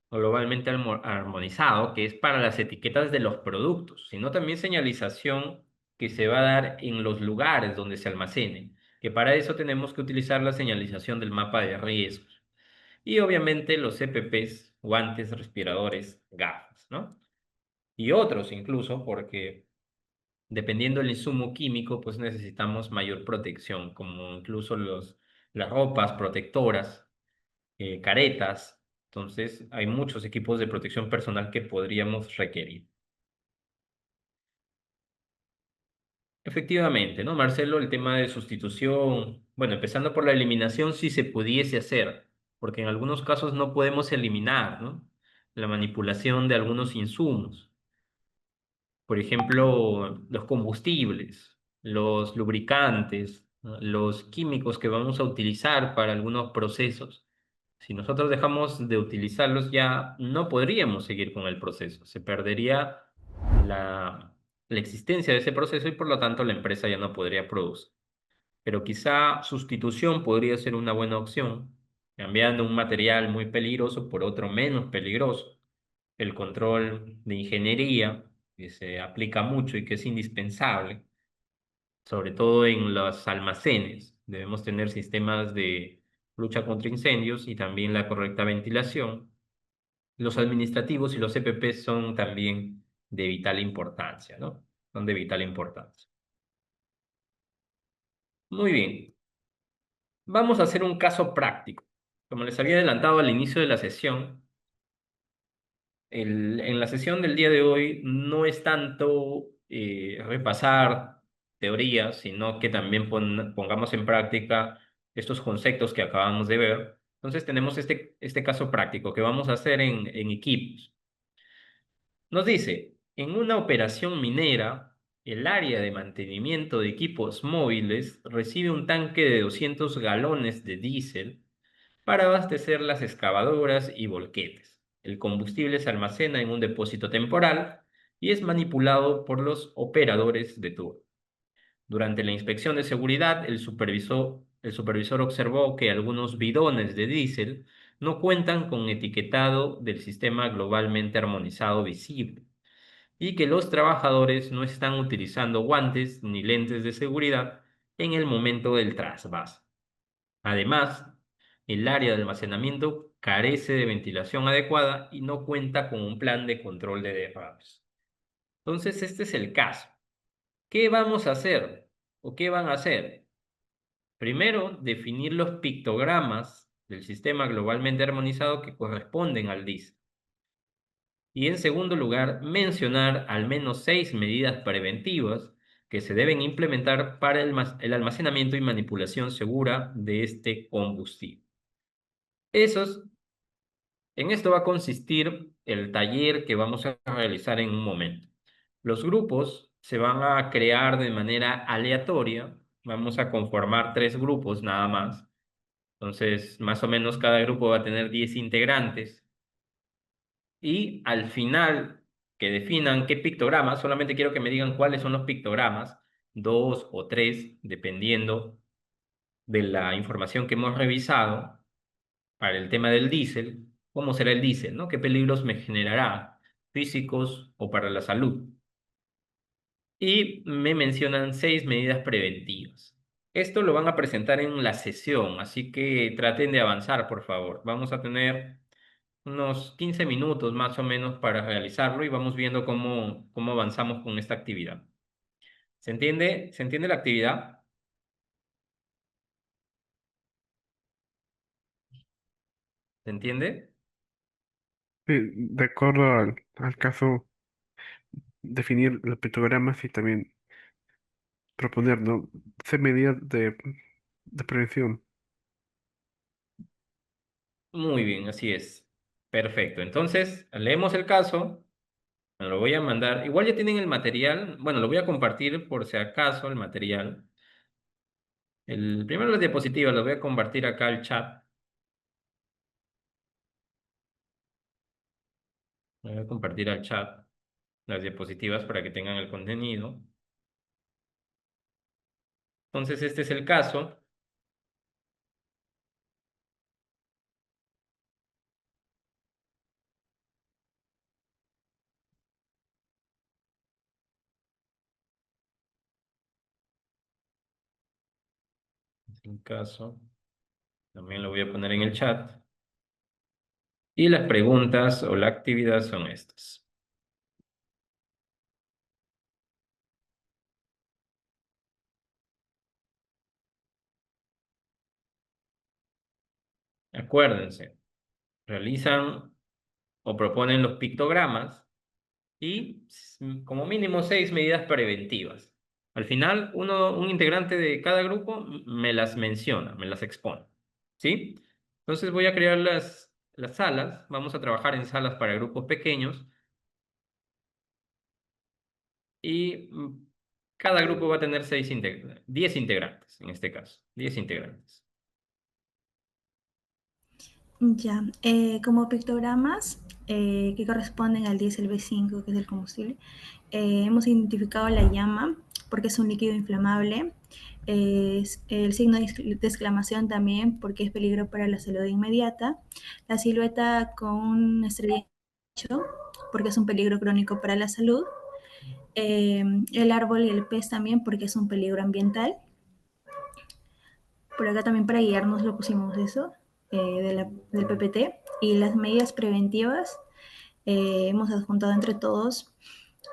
globalmente armonizado, que es para las etiquetas de los productos, sino también señalización que se va a dar en los lugares donde se almacenen, que para eso tenemos que utilizar la señalización del mapa de riesgos. Y obviamente los CPPs, guantes, respiradores, gafas, ¿no? Y otros incluso, porque dependiendo del insumo químico, pues necesitamos mayor protección, como incluso las ropas protectoras, caretas. Entonces, hay muchos equipos de protección personal que podríamos requerir. Efectivamente, ¿no, Marcelo? El tema de sustitución, bueno, empezando por la eliminación, si se pudiese hacer, porque en algunos casos no podemos eliminar, ¿no? La manipulación de algunos insumos. Por ejemplo, los combustibles, los lubricantes, ¿no? Los químicos que vamos a utilizar para algunos procesos. Si nosotros dejamos de utilizarlos ya no podríamos seguir con el proceso. Se perdería la existencia de ese proceso y por lo tanto la empresa ya no podría producir. Pero quizá sustitución podría ser una buena opción, cambiando un material muy peligroso por otro menos peligroso. El control de ingeniería, que se aplica mucho y que es indispensable, sobre todo en los almacenes. Debemos tener sistemas de lucha contra incendios y también la correcta ventilación. Los administrativos y los CPP son también de vital importancia, ¿no? Son de vital importancia. Muy bien, vamos a hacer un caso práctico. Como les había adelantado al inicio de la sesión, en la sesión del día de hoy no es tanto repasar teorías, sino que también pongamos en práctica estos conceptos que acabamos de ver. Entonces tenemos este caso práctico que vamos a hacer en equipos. Nos dice, en una operación minera, el área de mantenimiento de equipos móviles recibe un tanque de 200 galones de diésel para abastecer las excavadoras y volquetes. El combustible se almacena en un depósito temporal y es manipulado por los operadores de turno. Durante la inspección de seguridad, el supervisor observó que algunos bidones de diésel no cuentan con etiquetado del sistema globalmente armonizado visible y que los trabajadores no están utilizando guantes ni lentes de seguridad en el momento del trasvase. Además, el área de almacenamiento carece de ventilación adecuada y no cuenta con un plan de control de derrames. Entonces, este es el caso. ¿Qué vamos a hacer? ¿O qué van a hacer? Primero, definir los pictogramas del sistema globalmente armonizado que corresponden al DIS. Y en segundo lugar, mencionar al menos 6 medidas preventivas que se deben implementar para el almacenamiento y manipulación segura de este combustible. Esos En esto va a consistir el taller que vamos a realizar en un momento. Los grupos se van a crear de manera aleatoria. Vamos a conformar 3 grupos nada más. Entonces, más o menos cada grupo va a tener 10 integrantes. Y al final, que definan qué pictogramas, solamente quiero que me digan cuáles son los pictogramas, 2 o 3, dependiendo de la información que hemos revisado para el tema del diésel, ¿cómo será el diésel, no? ¿Qué peligros me generará, físicos o para la salud? Y me mencionan 6 medidas preventivas. Esto lo van a presentar en la sesión, así que traten de avanzar, por favor. Vamos a tener unos 15 minutos más o menos para realizarlo y vamos viendo cómo avanzamos con esta actividad. ¿Se entiende? ¿Se entiende la actividad? ¿Se entiende? Sí, de acuerdo al caso, definir los pictogramas y también proponer, ¿no? Hacer medidas de prevención. Muy bien, así es. Perfecto. Entonces, leemos el caso. Me lo voy a mandar. Igual ya tienen el material. Bueno, lo voy a compartir por si acaso el material. Primero las diapositivas, lo voy a compartir acá al chat. Voy a compartir al chat las diapositivas para que tengan el contenido. Entonces, este es el caso. Es el caso. También lo voy a poner en el chat. Y las preguntas o la actividad son estas. Acuérdense, realizan o proponen los pictogramas y como mínimo 6 medidas preventivas. Al final, un integrante de cada grupo me las menciona, me las expone. ¿Sí? Entonces voy a crear las salas. Vamos a trabajar en salas para grupos pequeños y cada grupo va a tener 10 integrantes, en este caso. 10 integrantes. Ya, como pictogramas que corresponden al diésel B5, que es el combustible, hemos identificado la llama porque es un líquido inflamable, es el signo de exclamación también porque es peligro para la salud inmediata, la silueta con un estrellato porque es un peligro crónico para la salud, el árbol y el pez también porque es un peligro ambiental. Por acá también para guiarnos lo pusimos eso del PPT. Y las medidas preventivas, hemos adjuntado entre todos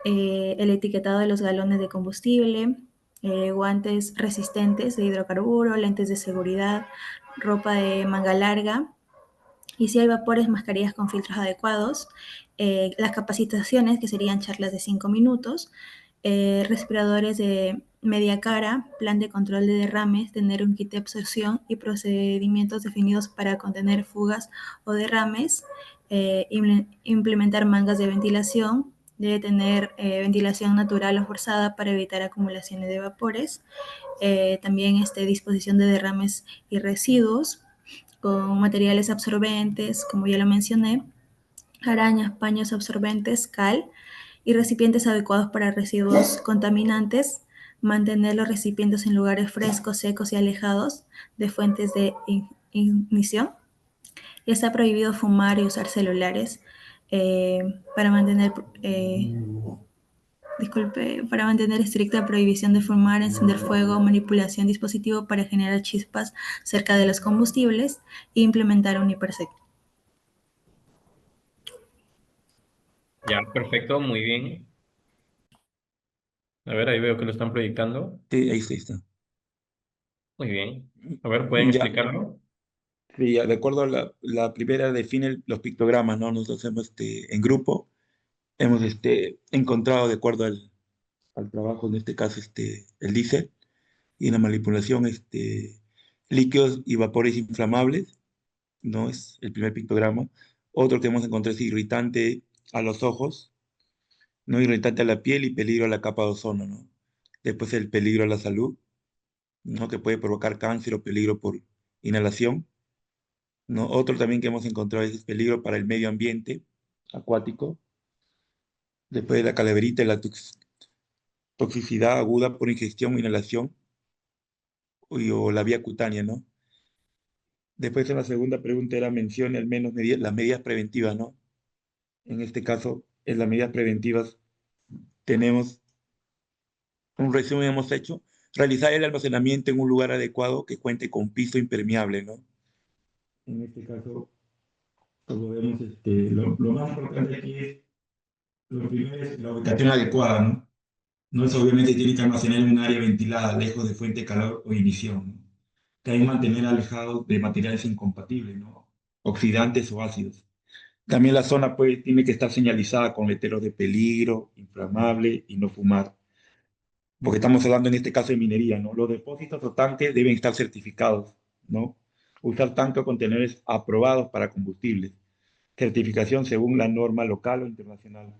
el etiquetado de los galones de combustible, guantes resistentes de hidrocarburo, lentes de seguridad, ropa de manga larga, y si hay vapores, mascarillas con filtros adecuados, las capacitaciones, que serían charlas de 5 minutos, respiradores de media cara, plan de control de derrames, tener un kit de absorción y procedimientos definidos para contener fugas o derrames, implementar mangas de ventilación, debe tener ventilación natural o forzada para evitar acumulaciones de vapores, también disposición de derrames y residuos, con materiales absorbentes, como ya lo mencioné, arañas, paños absorbentes, cal y recipientes adecuados para residuos contaminantes, mantener los recipientes en lugares frescos, secos y alejados de fuentes de ignición. Y está prohibido fumar y usar celulares para mantener para mantener estricta prohibición de fumar, encender fuego o manipulación dispositivo para generar chispas cerca de los combustibles e implementar un hipersec. Ya, perfecto, muy bien. A ver, ahí veo que lo están proyectando. Sí, ahí está. Muy bien. A ver, ¿pueden Ya, explicarlo? sí, ya, de acuerdo a la primera define los pictogramas, ¿no? Nosotros hemos, en grupo, hemos encontrado, de acuerdo al trabajo, en este caso, el diésel, y en la manipulación, líquidos y vapores inflamables, ¿no? Es el primer pictograma. Otro que hemos encontrado es irritante a los ojos, no irritante a la piel y peligro a la capa de ozono, ¿no? Después el peligro a la salud, ¿no? Que puede provocar cáncer o peligro por inhalación. ¿No? Otro también que hemos encontrado es el peligro para el medio ambiente acuático, después de la calaverita y la toxicidad aguda por ingestión o inhalación o la vía cutánea, ¿no? Después en la segunda pregunta era mencione al menos las medidas preventivas, ¿no? En este caso, en las medidas preventivas tenemos un resumen hemos hecho, realizar el almacenamiento en un lugar adecuado que cuente con piso impermeable, ¿no? En este caso, como vemos, lo más importante aquí es, lo primero es la ubicación adecuada, ¿no? No es obviamente tiene que almacenar en un área ventilada, lejos de fuente de calor o ignición, ¿no? También mantener alejado de materiales incompatibles, ¿no? Oxidantes o ácidos. También la zona pues, tiene que estar señalizada con letreros de peligro, inflamable y no fumar. Porque estamos hablando en este caso de minería, ¿no? Los depósitos o tanques deben estar certificados, ¿no? Usar tanques o contenedores aprobados para combustibles. Certificación según la norma local o internacional.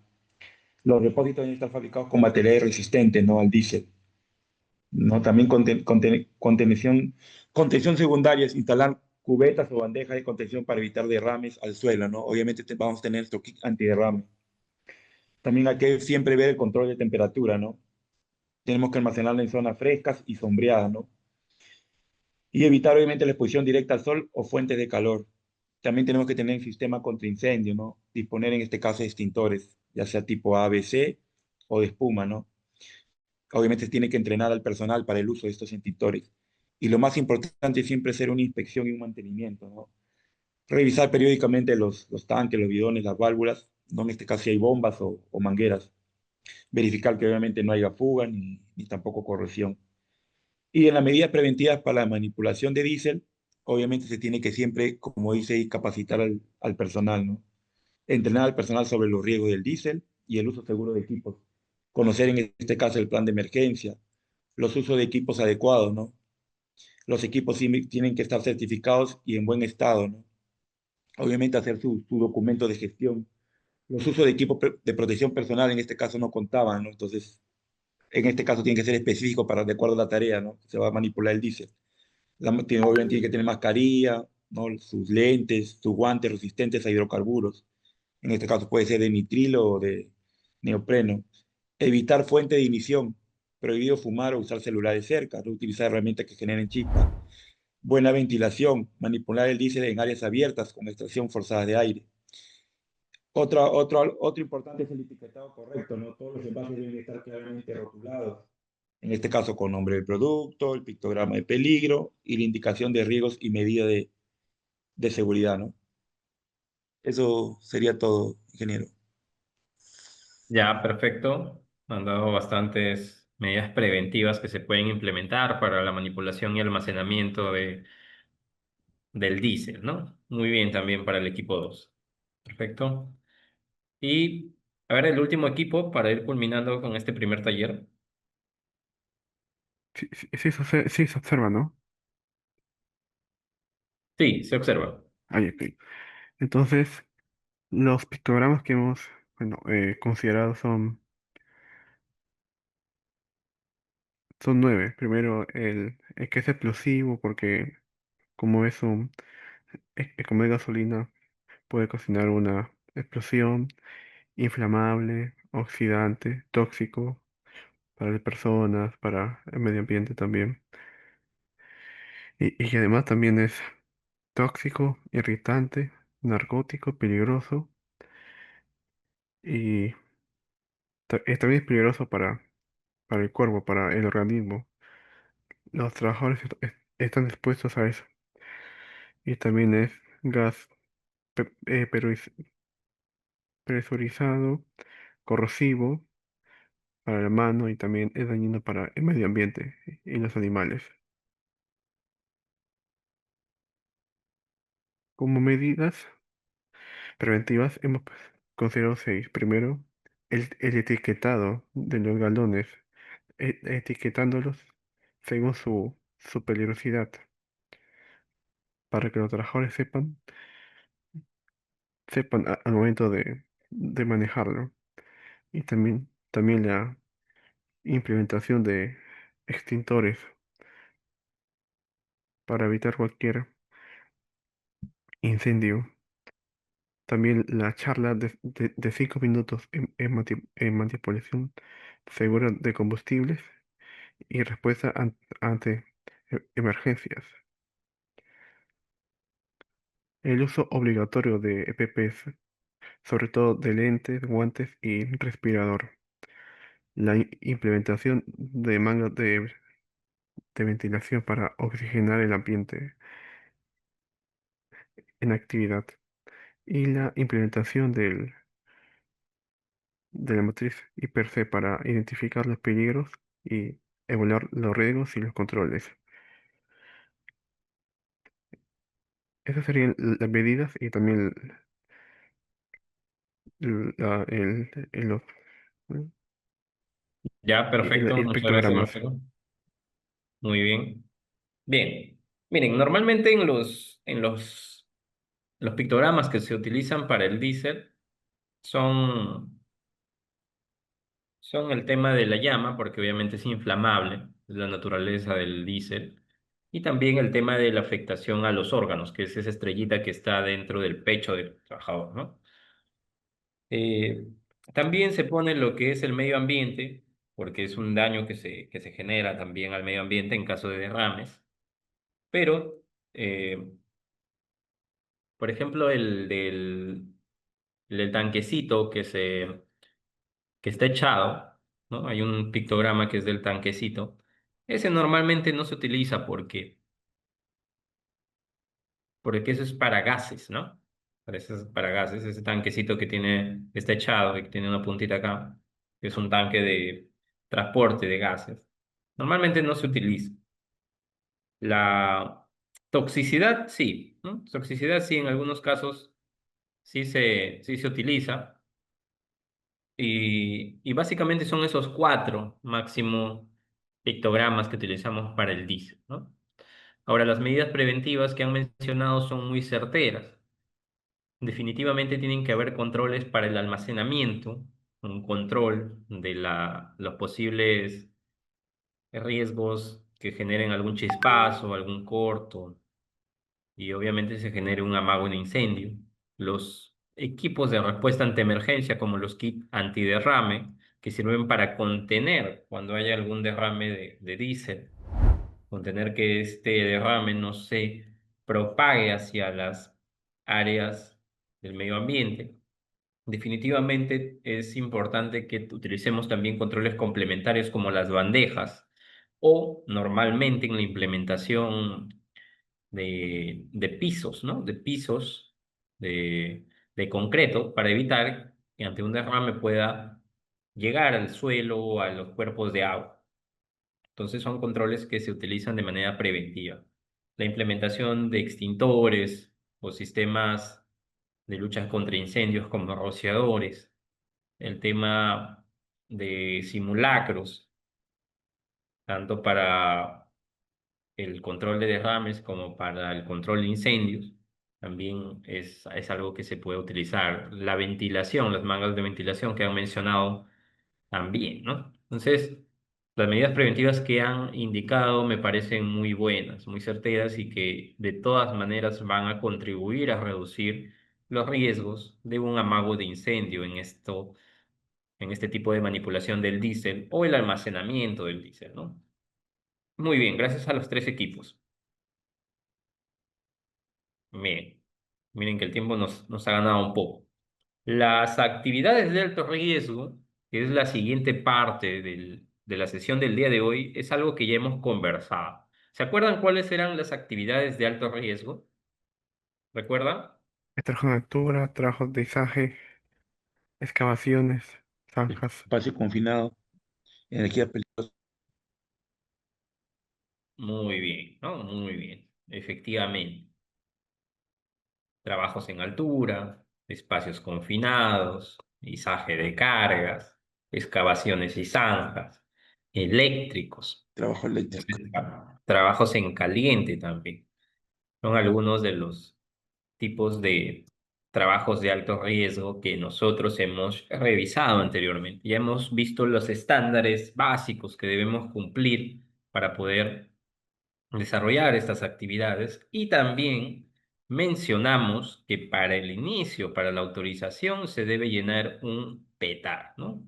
Los depósitos deben estar fabricados con materiales resistentes, ¿no? Al diésel. ¿No? También contención secundaria es instalar cubetas o bandejas de contención para evitar derrames al suelo, ¿no? Obviamente vamos a tener nuestro kit antiderrame, También hay que siempre ver el control de temperatura, ¿no? Tenemos que almacenarlo en zonas frescas y sombreadas, ¿no? Y evitar obviamente la exposición directa al sol o fuentes de calor. También tenemos que tener un sistema contra incendio, ¿no? Disponer en este caso de extintores, ya sea tipo ABC o de espuma, ¿no? Obviamente tiene que entrenar al personal para el uso de estos extintores. Y lo más importante es siempre hacer una inspección y un mantenimiento, ¿no? Revisar periódicamente los tanques, los bidones, las válvulas, ¿no? En este caso si hay bombas o mangueras. Verificar que obviamente no haya fuga ni tampoco corrosión. Y en las medidas preventivas para la manipulación de diésel, obviamente se tiene que siempre, como dice, capacitar al personal, ¿no? Entrenar al personal sobre los riesgos del diésel y el uso seguro de equipos. Conocer en este caso el plan de emergencia, los usos de equipos adecuados, ¿no? Los equipos tienen que estar certificados y en buen estado, ¿no? Obviamente hacer su documento de gestión. Los usos de equipos de protección personal en este caso no contaban, ¿no? Entonces, en este caso tiene que ser específico para de acuerdo a la tarea, ¿no? Se va a manipular el diésel. Obviamente tiene que tener mascarilla, ¿no? Sus lentes, sus guantes resistentes a hidrocarburos. En este caso puede ser de nitrilo o de neopreno. Evitar fuente de ignición. Prohibido fumar o usar celulares cerca. No utilizar herramientas que generen chispas. Buena ventilación. Manipular el diésel en áreas abiertas con extracción forzada de aire. Otro importante es el etiquetado correcto, ¿no? Todos los envases deben estar claramente rotulados. En este caso con nombre del producto, el pictograma de peligro y la indicación de riesgos y medidas de seguridad, ¿no? Eso sería todo, ingeniero. Ya, perfecto. Han dado bastantes medidas preventivas que se pueden implementar para la manipulación y almacenamiento del diésel, ¿no? Muy bien también para el equipo 2. Perfecto. Y a ver, el último equipo para ir culminando con este primer taller. Sí, sí, sí se observa, ¿no? Sí, se observa. Ahí, ok. Entonces, los pictogramas que hemos, bueno, considerado son 9. Primero, el que es explosivo, porque como como es gasolina, puede cocinar una explosión, inflamable, oxidante, tóxico para las personas, para el medio ambiente también. Y que además también es tóxico, irritante, narcótico, peligroso y también es peligroso para el cuerpo, para el organismo. Los trabajadores están expuestos a eso. Y también es gas pero presurizado, corrosivo para la mano y también es dañino para el medio ambiente y los animales. Como medidas preventivas hemos considerado 6. Primero, el etiquetado de los galones, etiquetándolos según su peligrosidad, para que los trabajadores sepan al momento de manejarlo. Y también la implementación de extintores para evitar cualquier incendio. También la charla de 5 minutos en manipulación segura de combustibles y respuesta ante emergencias. El uso obligatorio de EPPs, sobre todo de lentes, guantes y respirador. La implementación de mangas de ventilación para oxigenar el ambiente en actividad. Y la implementación de la matriz IPRC para identificar los peligros y evaluar los riesgos y los controles. Esas serían las medidas y también los, Ya, perfecto. el Muchas gracias, pictogramas. Marcelo. Muy bien. Bien. Miren, normalmente los pictogramas que se utilizan para el diésel son, son el tema de la llama, porque obviamente es inflamable, es la naturaleza del diésel, y también el tema de la afectación a los órganos, que es esa estrellita que está dentro del pecho del trabajador, ¿no? Eh, También se pone lo que es el medio ambiente, porque es un daño que se genera también al medio ambiente en caso de derrames. Pero, eh, por ejemplo, el del tanquecito que está echado, ¿no? Hay un pictograma que es del tanquecito. Ese normalmente no se utiliza porque eso es para gases, ¿no? Para eso es para gases, ese tanquecito que está echado y que tiene una puntita acá, que es un tanque de transporte de gases. Normalmente no se utiliza. La toxicidad, sí, ¿no? Toxicidad, sí, en algunos casos sí se utiliza. Y básicamente son esos cuatro máximo pictogramas que utilizamos para el diésel, ¿no? Ahora, las medidas preventivas que han mencionado son muy certeras. Definitivamente tienen que haber controles para el almacenamiento, un control de los posibles riesgos que generen algún chispazo, algún corto, y obviamente se genere un amago de incendio. Los equipos de respuesta ante emergencia, como los kits antiderrame, que sirven para contener cuando haya algún derrame de diésel, contener que este derrame no se propague hacia las áreas del medio ambiente. Definitivamente es importante que utilicemos también controles complementarios como las bandejas o normalmente en la implementación de pisos, ¿no? De pisos de concreto para evitar que ante un derrame pueda llegar al suelo o a los cuerpos de agua. Entonces son controles que se utilizan de manera preventiva. La implementación de extintores o sistemas de lucha contra incendios como rociadores, el tema de simulacros, tanto para el control de derrames como para el control de incendios, también es algo que se puede utilizar. La ventilación, las mangas de ventilación que han mencionado también, ¿no? Entonces, las medidas preventivas que han indicado me parecen muy buenas, muy certeras y que de todas maneras van a contribuir a reducir los riesgos de un amago de incendio en este tipo de manipulación del diésel o el almacenamiento del diésel, ¿no? Muy bien, gracias a los tres equipos. Miren, miren que el tiempo nos ha ganado un poco. Las actividades de alto riesgo, que es la siguiente parte de la sesión del día de hoy, es algo que ya hemos conversado. ¿Se acuerdan cuáles eran las actividades de alto riesgo? ¿Recuerdan? Extracción de altura, trabajos de izaje, excavaciones, zanjas. Espacio confinado, energía peligrosa. Muy bien, ¿no? Muy bien. Efectivamente. Trabajos en altura, espacios confinados, izaje de cargas, excavaciones y zanjas, eléctricos, Trabajo eléctrico. entonces, trabajos en caliente también. Son algunos de los tipos de trabajos de alto riesgo que nosotros hemos revisado anteriormente. Ya hemos visto los estándares básicos que debemos cumplir para poder desarrollar estas actividades y también mencionamos que para el inicio, para la autorización, se debe llenar un PETAR, ¿no?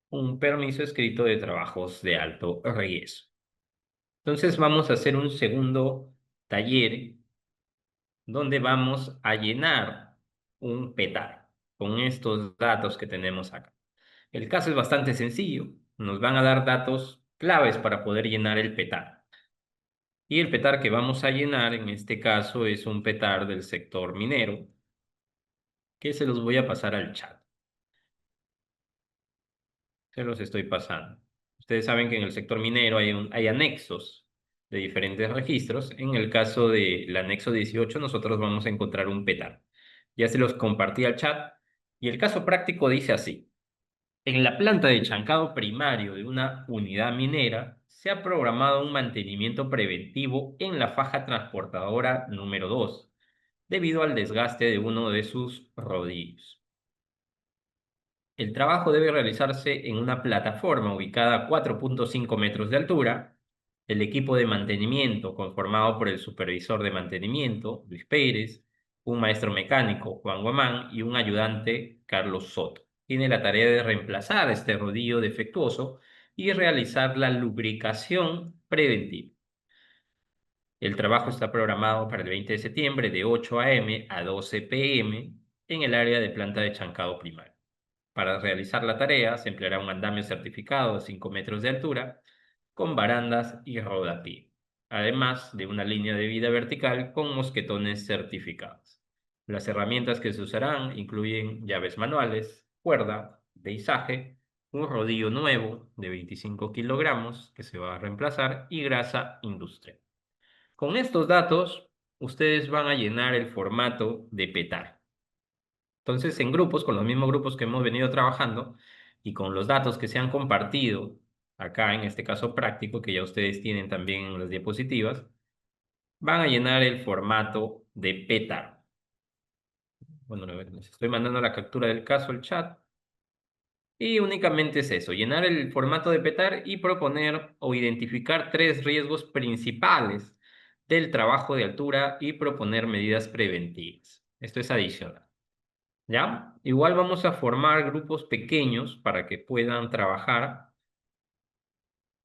Un permiso escrito de trabajos de alto riesgo. Entonces vamos a hacer un segundo taller donde vamos a llenar un PETAR con estos datos que tenemos acá. El caso es bastante sencillo. Nos van a dar datos claves para poder llenar el PETAR. Y el petar que vamos a llenar en este caso es un petar del sector minero, que se los voy a pasar al chat. Se los estoy pasando. Ustedes saben que en el sector minero hay anexos de diferentes registros. En el caso del anexo 18, nosotros vamos a encontrar un petar. Ya se los compartí al chat. Y el caso práctico dice así. En la planta de chancado primario de una unidad minera, se ha programado un mantenimiento preventivo en la faja transportadora número 2, debido al desgaste de uno de sus rodillos. El trabajo debe realizarse en una plataforma ubicada a 4.5 metros de altura. El equipo de mantenimiento, conformado por el supervisor de mantenimiento, Luis Pérez, un maestro mecánico, Juan Guamán, y un ayudante, Carlos Soto. Tiene la tarea de reemplazar este rodillo defectuoso y realizar la lubricación preventiva. El trabajo está programado para el 20 de septiembre de 8 a.m. a 12 p.m. en el área de planta de chancado primario. Para realizar la tarea se empleará un andamio certificado de 5 metros de altura con barandas y rodapié, además de una línea de vida vertical con mosquetones certificados. Las herramientas que se usarán incluyen llaves manuales, cuerda, deizaje, un rodillo nuevo de 25 kilogramos que se va a reemplazar y grasa industrial. Con estos datos, ustedes van a llenar el formato de PETAR. Entonces, en grupos, con los mismos grupos que hemos venido trabajando y con los datos que se han compartido acá, en este caso práctico, que ya ustedes tienen también en las diapositivas, van a llenar el formato de PETAR. Bueno, les estoy mandando la captura del caso al chat. Y únicamente es eso, llenar el formato de PETAR y proponer o identificar 3 riesgos principales del trabajo de altura y proponer medidas preventivas. Esto es adicional. ¿Ya? Igual vamos a formar grupos pequeños para que puedan trabajar.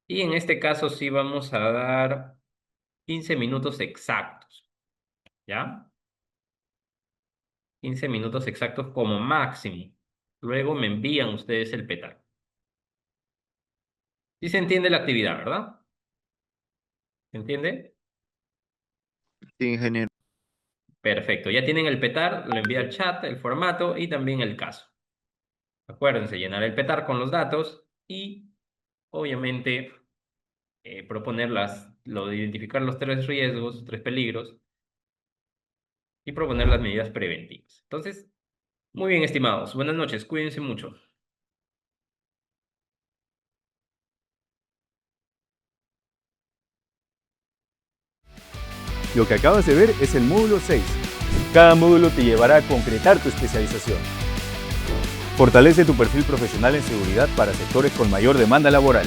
Y en este caso sí vamos a dar 15 minutos exactos. ¿Ya? 15 minutos exactos como máximo. Luego me envían ustedes el PETAR. Sí se entiende la actividad, ¿verdad? ¿Se entiende? Sí, ingeniero. Perfecto. Ya tienen el PETAR, lo envía al chat, el formato y también el caso. Acuérdense, llenar el PETAR con los datos y, obviamente, identificar los 3 riesgos, 3 peligros y proponer las medidas preventivas. Entonces, muy bien, estimados. Buenas noches. Cuídense mucho. Lo que acabas de ver es el módulo 6. Cada módulo te llevará a concretar tu especialización. Fortalece tu perfil profesional en seguridad para sectores con mayor demanda laboral.